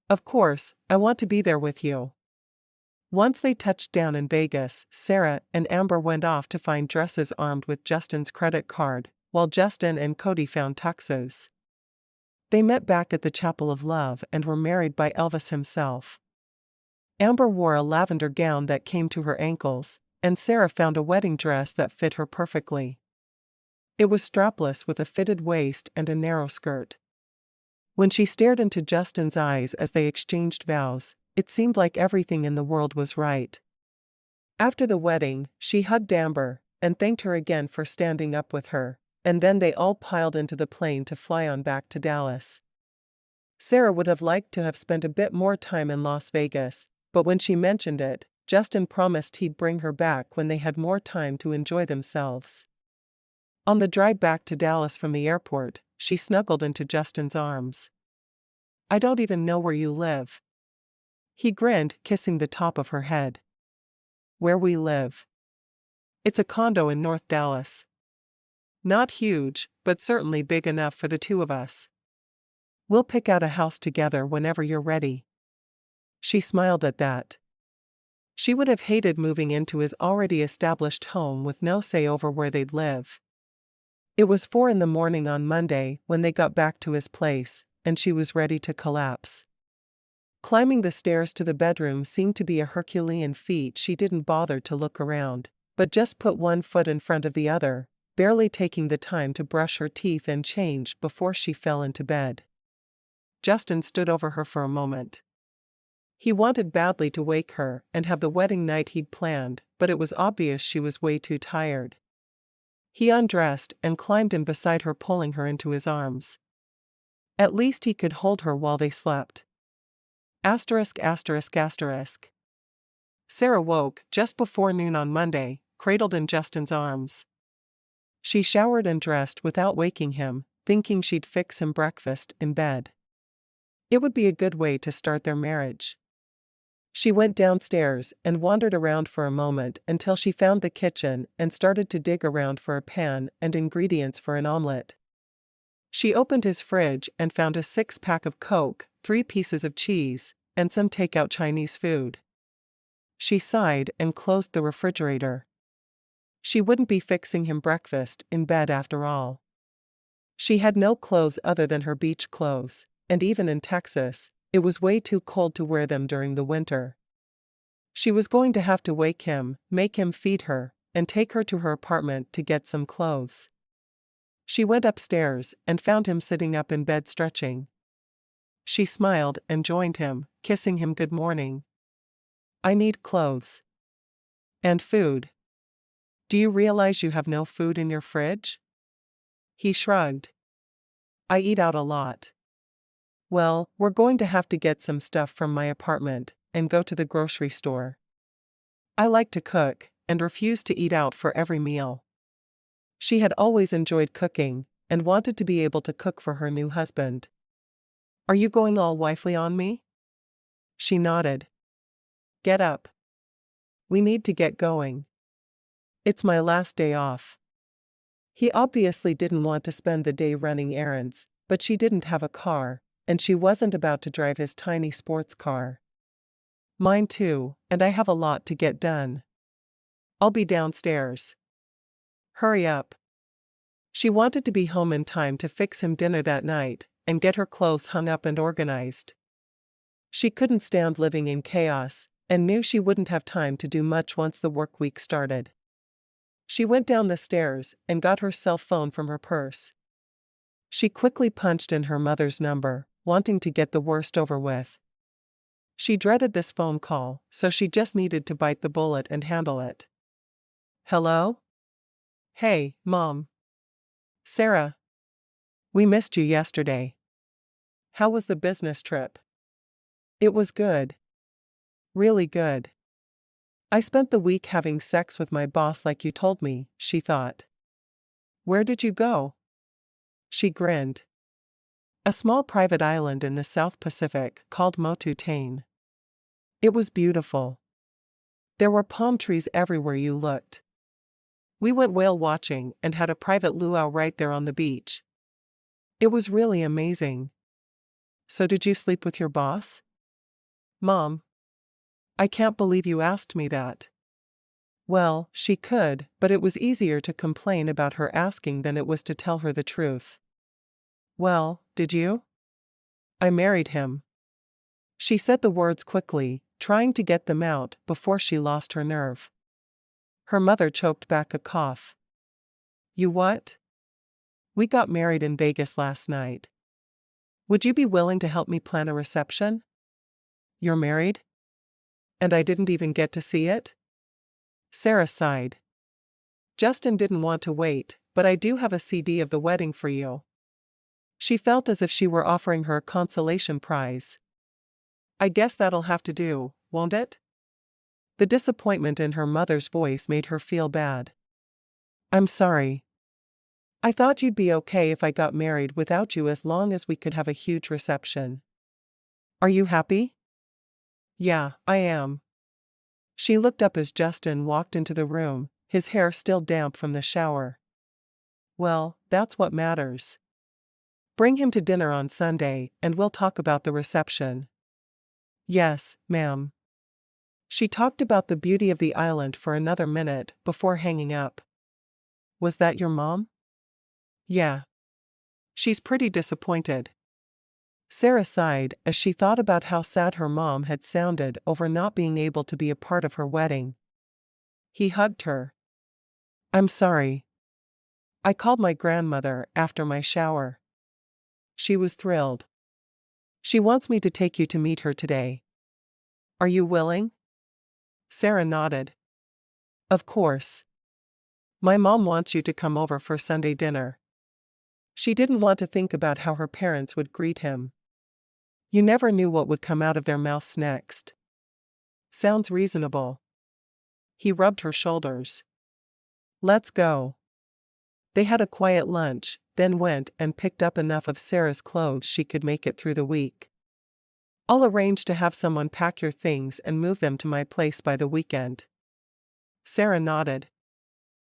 [SPEAKER 1] Of course, I want to be there with you. Once they touched down in Vegas, Sarah and Amber went off to find dresses armed with Justin's credit card, while Justin and Cody found tuxes. They met back at the Chapel of Love and were married by Elvis himself. Amber wore a lavender gown that came to her ankles, and Sarah found a wedding dress that fit her perfectly. It was strapless with a fitted waist and a narrow skirt. When she stared into Justin's eyes as they exchanged vows, it seemed like everything in the world was right. After the wedding, she hugged Amber and thanked her again for standing up with her, and then they all piled into the plane to fly on back to Dallas. Sarah would have liked to have spent a bit more time in Las Vegas, but when she mentioned it, Justin promised he'd bring her back when they had more time to enjoy themselves. On the drive back to Dallas from the airport, she snuggled into Justin's arms. I don't even know where you live. He grinned, kissing the top of her head. Where we live. It's a condo in North Dallas. Not huge, but certainly big enough for the two of us. We'll pick out a house together whenever you're ready. She smiled at that. She would have hated moving into his already established home with no say over where they'd live. It was 4 a.m. on Monday when they got back to his place, and she was ready to collapse. Climbing the stairs to the bedroom seemed to be a Herculean feat. She didn't bother to look around, but just put one foot in front of the other, barely taking the time to brush her teeth and change before she fell into bed. Justin stood over her for a moment. He wanted badly to wake her and have the wedding night he'd planned, but it was obvious she was way too tired. He undressed and climbed in beside her, pulling her into his arms. At least he could hold her while they slept. Asterisk asterisk asterisk. Sarah woke just before noon on Monday, cradled in Justin's arms. She showered and dressed without waking him, thinking she'd fix him breakfast in bed. It would be a good way to start their marriage. She went downstairs and wandered around for a moment until she found the kitchen and started to dig around for a pan and ingredients for an omelet. She opened his fridge and found a 6-pack of Coke, 3 pieces of cheese, and some takeout Chinese food. She sighed and closed the refrigerator. She wouldn't be fixing him breakfast in bed after all. She had no clothes other than her beach clothes, and even in Texas, it was way too cold to wear them during the winter. She was going to have to wake him, make him feed her, and take her to her apartment to get some clothes. She went upstairs and found him sitting up in bed stretching. She smiled and joined him, kissing him good morning. I need clothes. And food. Do you realize you have no food in your fridge? He shrugged. I eat out a lot. Well, we're going to have to get some stuff from my apartment and go to the grocery store. I like to cook and refuse to eat out for every meal. She had always enjoyed cooking, and wanted to be able to cook for her new husband. "Are you going all wifely on me?" She nodded. "Get up. We need to get going. It's my last day off." He obviously didn't want to spend the day running errands, but she didn't have a car, and she wasn't about to drive his tiny sports car. "Mine too, and I have a lot to get done. I'll be downstairs. Hurry up." She wanted to be home in time to fix him dinner that night, and get her clothes hung up and organized. She couldn't stand living in chaos, and knew she wouldn't have time to do much once the work week started. She went down the stairs and got her cell phone from her purse. She quickly punched in her mother's number, wanting to get the worst over with. She dreaded this phone call, so she just needed to bite the bullet and handle it. "Hello? Hey, Mom. Sarah. We missed you yesterday. How was the business trip?" "It was good. Really good. I spent the week having sex with my boss like you told me," she thought. "Where did you go?" She grinned. "A small private island in the South Pacific called Motu Tain. It was beautiful. There were palm trees everywhere you looked. We went whale watching and had a private luau right there on the beach. It was really amazing." "So did you sleep with your boss?" "Mom. I can't believe you asked me that." Well, she could, but it was easier to complain about her asking than it was to tell her the truth. "Well, did you?" "I married him." She said the words quickly, trying to get them out before she lost her nerve. Her mother choked back a cough. "You what?" "We got married in Vegas last night. Would you be willing to help me plan a reception?" "You're married? And I didn't even get to see it?" Sarah sighed. "Justin didn't want to wait, but I do have a CD of the wedding for you." She felt as if she were offering her a consolation prize. "I guess that'll have to do, won't it?" The disappointment in her mother's voice made her feel bad. "I'm sorry. I thought you'd be okay if I got married without you as long as we could have a huge reception. Are you happy?" "Yeah, I am." She looked up as Justin walked into the room, his hair still damp from the shower. "Well, that's what matters. Bring him to dinner on Sunday, and we'll talk about the reception." "Yes, ma'am." She talked about the beauty of the island for another minute before hanging up. "Was that your mom?" "Yeah. She's pretty disappointed." Sarah sighed as she thought about how sad her mom had sounded over not being able to be a part of her wedding. He hugged her. "I'm sorry. I called my grandmother after my shower. She was thrilled. She wants me to take you to meet her today. Are you willing?" Sarah nodded. "Of course. My mom wants you to come over for Sunday dinner." She didn't want to think about how her parents would greet him. You never knew what would come out of their mouths next. "Sounds reasonable." He rubbed her shoulders. "Let's go." They had a quiet lunch, then went and picked up enough of Sarah's clothes she could make it through the week. "I'll arrange to have someone pack your things and move them to my place by the weekend." Sarah nodded.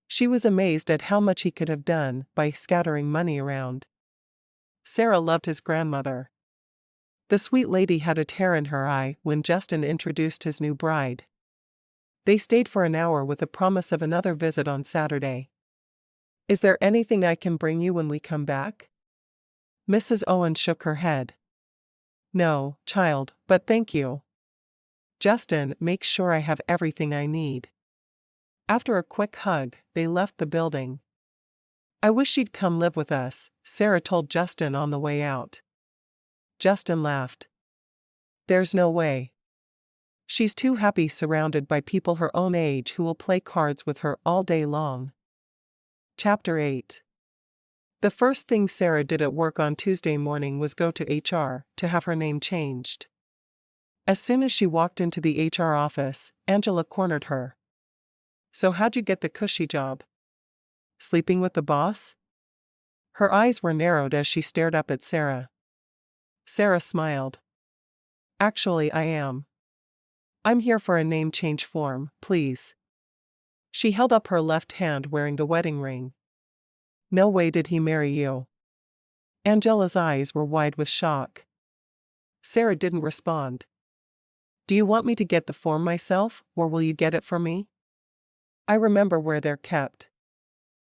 [SPEAKER 1] She was amazed at how much he could have done by scattering money around. Sarah loved his grandmother. The sweet lady had a tear in her eye when Justin introduced his new bride. They stayed for an hour with a promise of another visit on Saturday. "Is there anything I can bring you when we come back?" Mrs. Owen shook her head. "No, child, but thank you. Justin makes sure I have everything I need." After a quick hug, they left the building. "I wish she'd come live with us," Sarah told Justin on the way out. Justin laughed. "There's no way. She's too happy surrounded by people her own age who will play cards with her all day long." Chapter 8. The first thing Sarah did at work on Tuesday morning was go to HR to have her name changed. As soon as she walked into the HR office, Angela cornered her. "So how'd you get the cushy job? Sleeping with the boss?" Her eyes were narrowed as she stared up at Sarah. Sarah smiled. Actually, I am. I'm here for a name change form, please. She held up her left hand wearing the wedding ring. No way did he marry you. Angela's eyes were wide with shock. Sarah didn't respond. Do you want me to get the form myself, or will you get it for me? I remember where they're kept.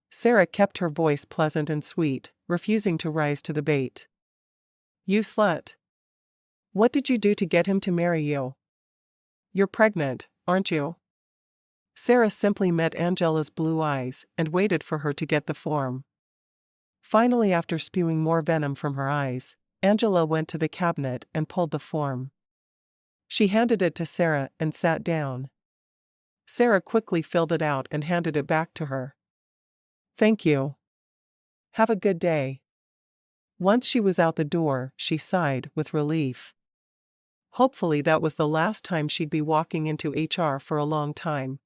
[SPEAKER 1] Sarah kept her voice pleasant and sweet, refusing to rise to the bait. You slut. What did you do to get him to marry you? You're pregnant, aren't you? Sarah simply met Angela's blue eyes and waited for her to get the form. Finally, after spewing more venom from her eyes, Angela went to the cabinet and pulled the form. She handed it to Sarah and sat down. Sarah quickly filled it out and handed it back to her. Thank you. Have a good day. Once she was out the door, she sighed with relief. Hopefully that was the last time she'd be walking into HR for a long time.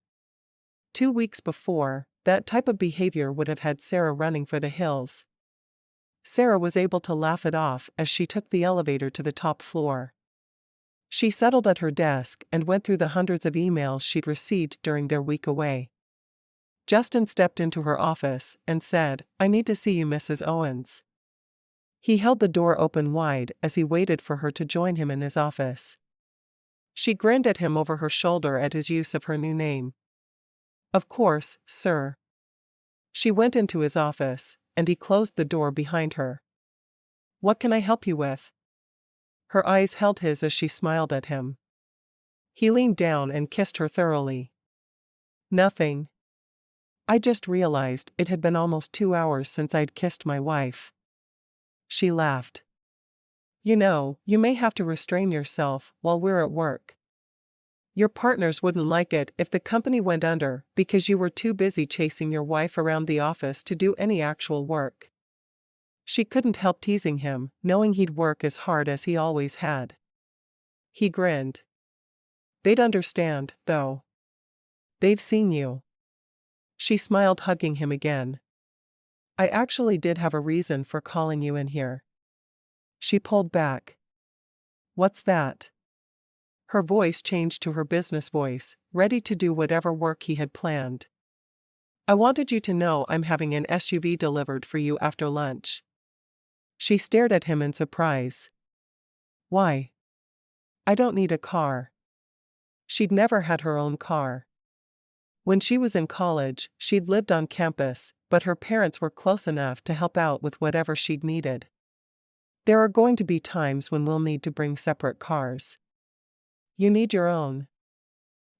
[SPEAKER 1] 2 weeks before, that type of behavior would have had Sarah running for the hills. Sarah was able to laugh it off as she took the elevator to the top floor. She settled at her desk and went through the hundreds of emails she'd received during their week away. Justin stepped into her office and said, I need to see you, Mrs. Owens. He held the door open wide as he waited for her to join him in his office. She grinned at him over her shoulder at his use of her new name. Of course, sir. She went into his office, and he closed the door behind her. What can I help you with? Her eyes held his as she smiled at him. He leaned down and kissed her thoroughly. Nothing. I just realized it had been almost 2 hours since I'd kissed my wife. She laughed. You know, you may have to restrain yourself while we're at work. Your partners wouldn't like it if the company went under because you were too busy chasing your wife around the office to do any actual work. She couldn't help teasing him, knowing he'd work as hard as he always had. He grinned. They'd understand, though. They've seen you. She smiled, hugging him again. I actually did have a reason for calling you in here. She pulled back. What's that? Her voice changed to her business voice, ready to do whatever work he had planned. I wanted you to know I'm having an SUV delivered for you after lunch. She stared at him in surprise. Why? I don't need a car. She'd never had her own car. When she was in college, she'd lived on campus, but her parents were close enough to help out with whatever she'd needed. There are going to be times when we'll need to bring separate cars. You need your own.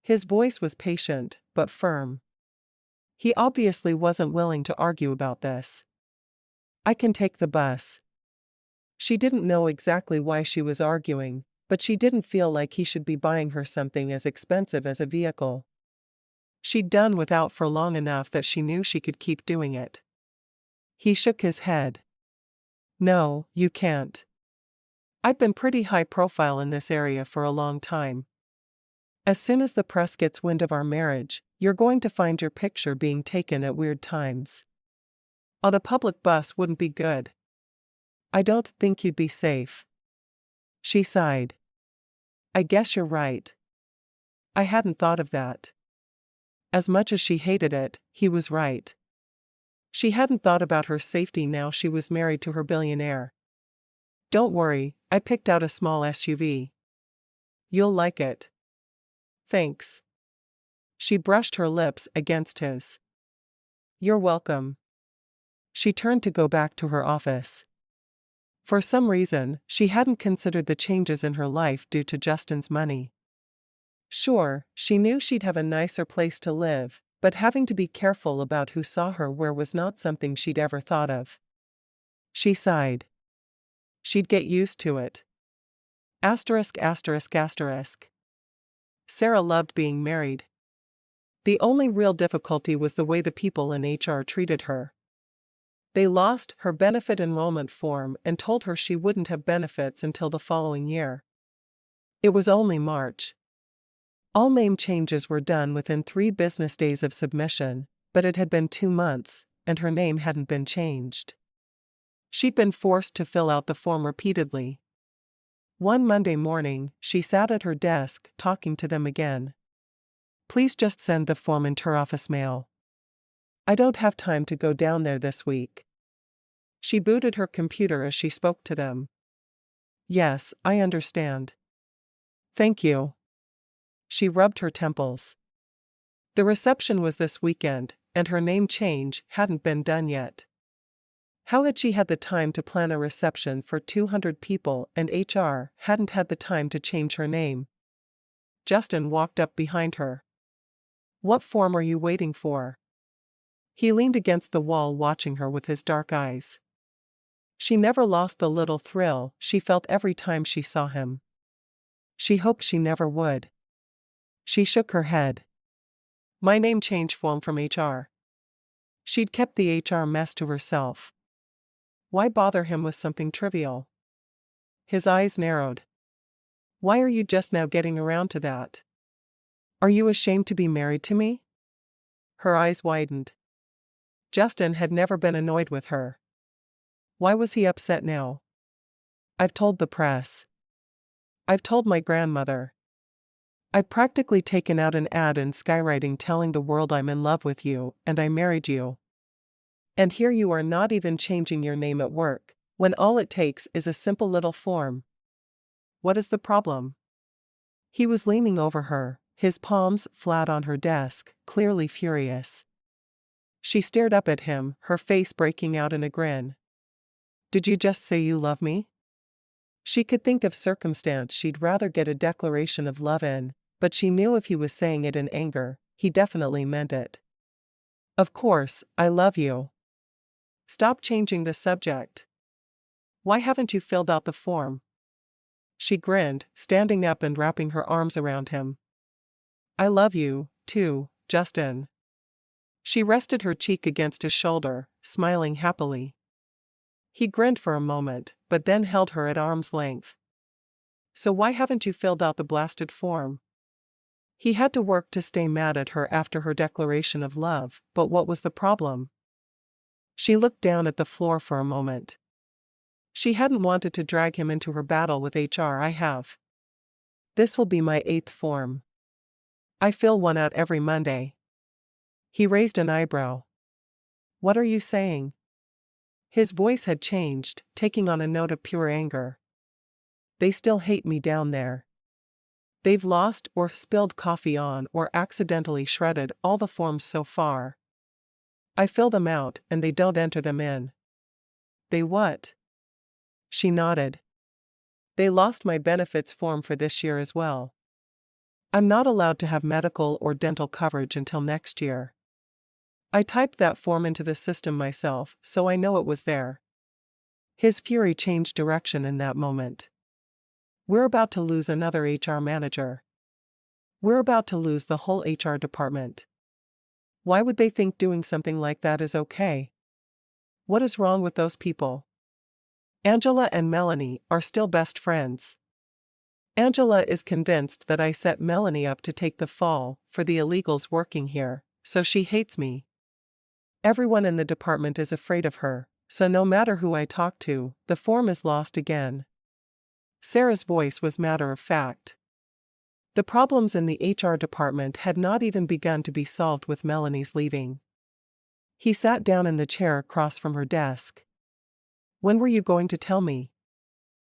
[SPEAKER 1] His voice was patient, but firm. He obviously wasn't willing to argue about this. I can take the bus. She didn't know exactly why she was arguing, but she didn't feel like he should be buying her something as expensive as a vehicle. She'd done without for long enough that she knew she could keep doing it. He shook his head. No, you can't. I've been pretty high profile in this area for a long time. As soon as the press gets wind of our marriage, you're going to find your picture being taken at weird times. On a public bus wouldn't be good. I don't think you'd be safe. She sighed. I guess you're right. I hadn't thought of that. As much as she hated it, he was right. She hadn't thought about her safety now she was married to her billionaire. Don't worry, I picked out a small SUV. You'll like it. Thanks. She brushed her lips against his. You're welcome. She turned to go back to her office. For some reason, she hadn't considered the changes in her life due to Justin's money. Sure, she knew she'd have a nicer place to live, but having to be careful about who saw her where was not something she'd ever thought of. She sighed. She'd get used to it. Asterisk asterisk asterisk. Sarah loved being married. The only real difficulty was the way the people in HR treated her. They lost her benefit enrollment form and told her she wouldn't have benefits until the following year. It was only March. All name changes were done within 3 business days of submission, but it had been 2 months, and her name hadn't been changed. She'd been forced to fill out the form repeatedly. One Monday morning, she sat at her desk, talking to them again. Please just send the form inter-office mail. I don't have time to go down there this week. She booted her computer as she spoke to them. Yes, I understand. Thank you. She rubbed her temples. The reception was this weekend, and her name change hadn't been done yet. How had she had the time to plan a reception for 200 people and HR hadn't had the time to change her name? Justin walked up behind her. What form are you waiting for? He leaned against the wall watching her with his dark eyes. She never lost the little thrill she felt every time she saw him. She hoped she never would. She shook her head. My name change form from HR. She'd kept the HR mess to herself. Why bother him with something trivial? His eyes narrowed. Why are you just now getting around to that? Are you ashamed to be married to me? Her eyes widened. Justin had never been annoyed with her. Why was he upset now? I've told the press. I've told my grandmother. I've practically taken out an ad in skywriting telling the world I'm in love with you and I married you. And here you are not even changing your name at work, when all it takes is a simple little form. What is the problem? He was leaning over her, his palms flat on her desk, clearly furious. She stared up at him, her face breaking out in a grin. Did you just say you love me? She could think of circumstance she'd rather get a declaration of love in, but she knew if he was saying it in anger, he definitely meant it. Of course, I love you. Stop changing the subject. Why haven't you filled out the form? She grinned, standing up and wrapping her arms around him. I love you, too, Justin. She rested her cheek against his shoulder, smiling happily. He grinned for a moment, but then held her at arm's length. So why haven't you filled out the blasted form? He had to work to stay mad at her after her declaration of love, but what was the problem? She looked down at the floor for a moment. She hadn't wanted to drag him into her battle with HR. I have. This will be my 8th form. I fill one out every Monday. He raised an eyebrow. What are you saying? His voice had changed, taking on a note of pure anger. They still hate me down there. They've lost or spilled coffee on or accidentally shredded all the forms so far. I fill them out and they don't enter them in. They what? She nodded. They lost my benefits form for this year as well. I'm not allowed to have medical or dental coverage until next year. I typed that form into the system myself, so I know it was there. His fury changed direction in that moment. We're about to lose another HR manager. We're about to lose the whole HR department. Why would they think doing something like that is okay? What is wrong with those people? Angela and Melanie are still best friends. Angela is convinced that I set Melanie up to take the fall for the illegals working here, so she hates me. Everyone in the department is afraid of her, so no matter who I talk to, the form is lost again. Sarah's voice was matter of fact. The problems in the HR department had not even begun to be solved with Melanie's leaving. He sat down in the chair across from her desk. When were you going to tell me?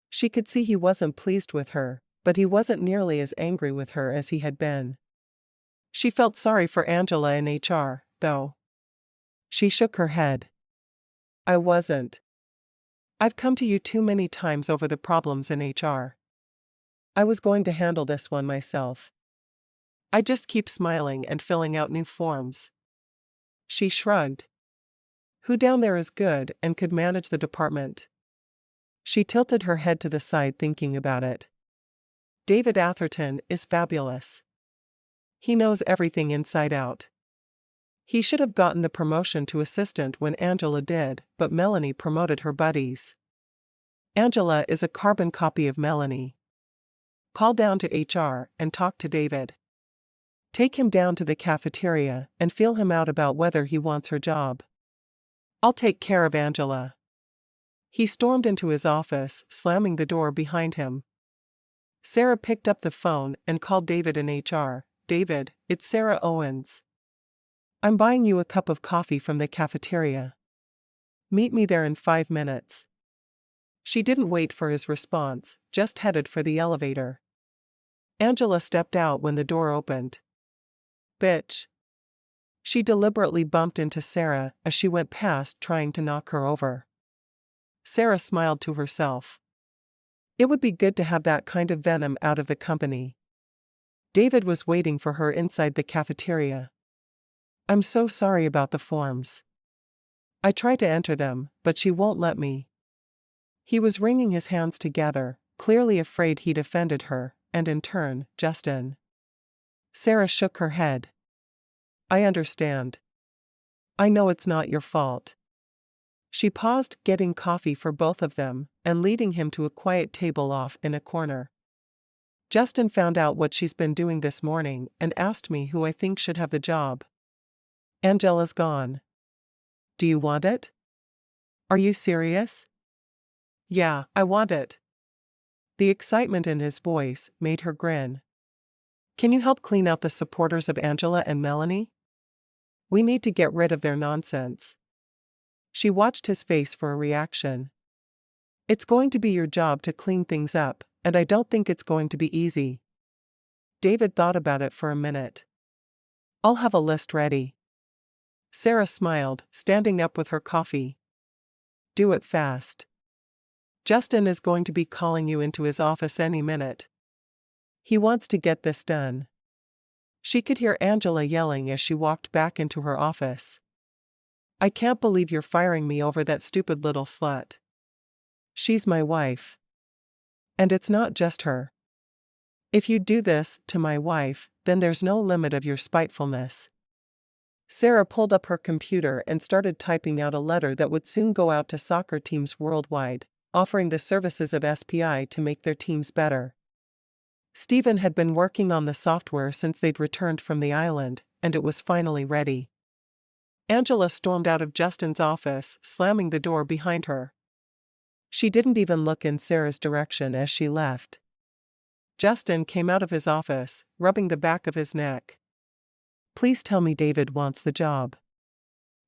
[SPEAKER 1] She could see he wasn't pleased with her, but he wasn't nearly as angry with her as he had been. She felt sorry for Angela in HR, though. She shook her head. I wasn't. I've come to you too many times over the problems in HR. I was going to handle this one myself. I just keep smiling and filling out new forms. She shrugged. Who down there is good and could manage the department? She tilted her head to the side thinking about it. David Atherton is fabulous. He knows everything inside out. He should have gotten the promotion to assistant when Angela did, but Melanie promoted her buddies. Angela is a carbon copy of Melanie. Call down to HR and talk to David. Take him down to the cafeteria and feel him out about whether he wants her job. I'll take care of Angela. He stormed into his office, slamming the door behind him. Sarah picked up the phone and called David in HR. "David, it's Sarah Owens. I'm buying you a cup of coffee from the cafeteria. Meet me there in 5 minutes." She didn't wait for his response, just headed for the elevator. Angela stepped out when the door opened. "Bitch." She deliberately bumped into Sarah as she went past, trying to knock her over. Sarah smiled to herself. It would be good to have that kind of venom out of the company. David was waiting for her inside the cafeteria. "I'm so sorry about the forms. I tried to enter them, but she won't let me." He was wringing his hands together, clearly afraid he'd offended her, and in turn, Justin. Sarah shook her head. "I understand. I know it's not your fault." She paused, getting coffee for both of them, and leading him to a quiet table off in a corner. "Justin found out what she's been doing this morning and asked me who I think should have the job. Angela's gone. Do you want it?" "Are you serious?" "Yeah, I want it." The excitement in his voice made her grin. "Can you help clean out the supporters of Angela and Melanie? We need to get rid of their nonsense." She watched his face for a reaction. "It's going to be your job to clean things up, and I don't think it's going to be easy." David thought about it for a minute. "I'll have a list ready." Sarah smiled, standing up with her coffee. "Do it fast. Justin is going to be calling you into his office any minute. He wants to get this done." She could hear Angela yelling as she walked back into her office. "I can't believe you're firing me over that stupid little slut. She's my wife. And it's not just her. If you do this to my wife, then there's no limit of your spitefulness." Sarah pulled up her computer and started typing out a letter that would soon go out to soccer teams worldwide, offering the services of SPI to make their teams better. Stephen had been working on the software since they'd returned from the island, and it was finally ready. Angela stormed out of Justin's office, slamming the door behind her. She didn't even look in Sarah's direction as she left. Justin came out of his office, rubbing the back of his neck. "Please tell me David wants the job."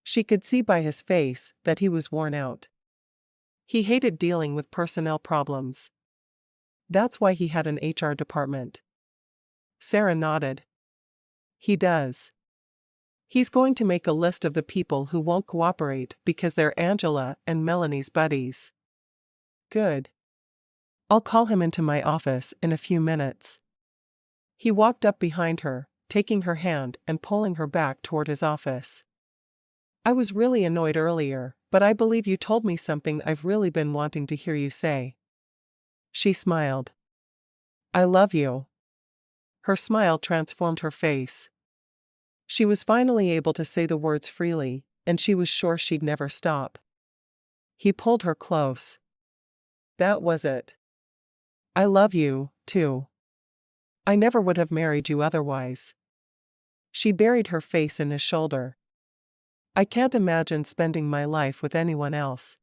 [SPEAKER 1] She could see by his face that he was worn out. He hated dealing with personnel problems. That's why he had an HR department. Sarah nodded. "He does. He's going to make a list of the people who won't cooperate because they're Angela and Melanie's buddies." "Good. I'll call him into my office in a few minutes." He walked up behind her, taking her hand and pulling her back toward his office. "I was really annoyed earlier, but I believe you told me something I've really been wanting to hear you say." She smiled. "I love you." Her smile transformed her face. She was finally able to say the words freely, and she was sure she'd never stop. He pulled her close. "That was it. I love you, too. I never would have married you otherwise." She buried her face in his shoulder. "I can't imagine spending my life with anyone else."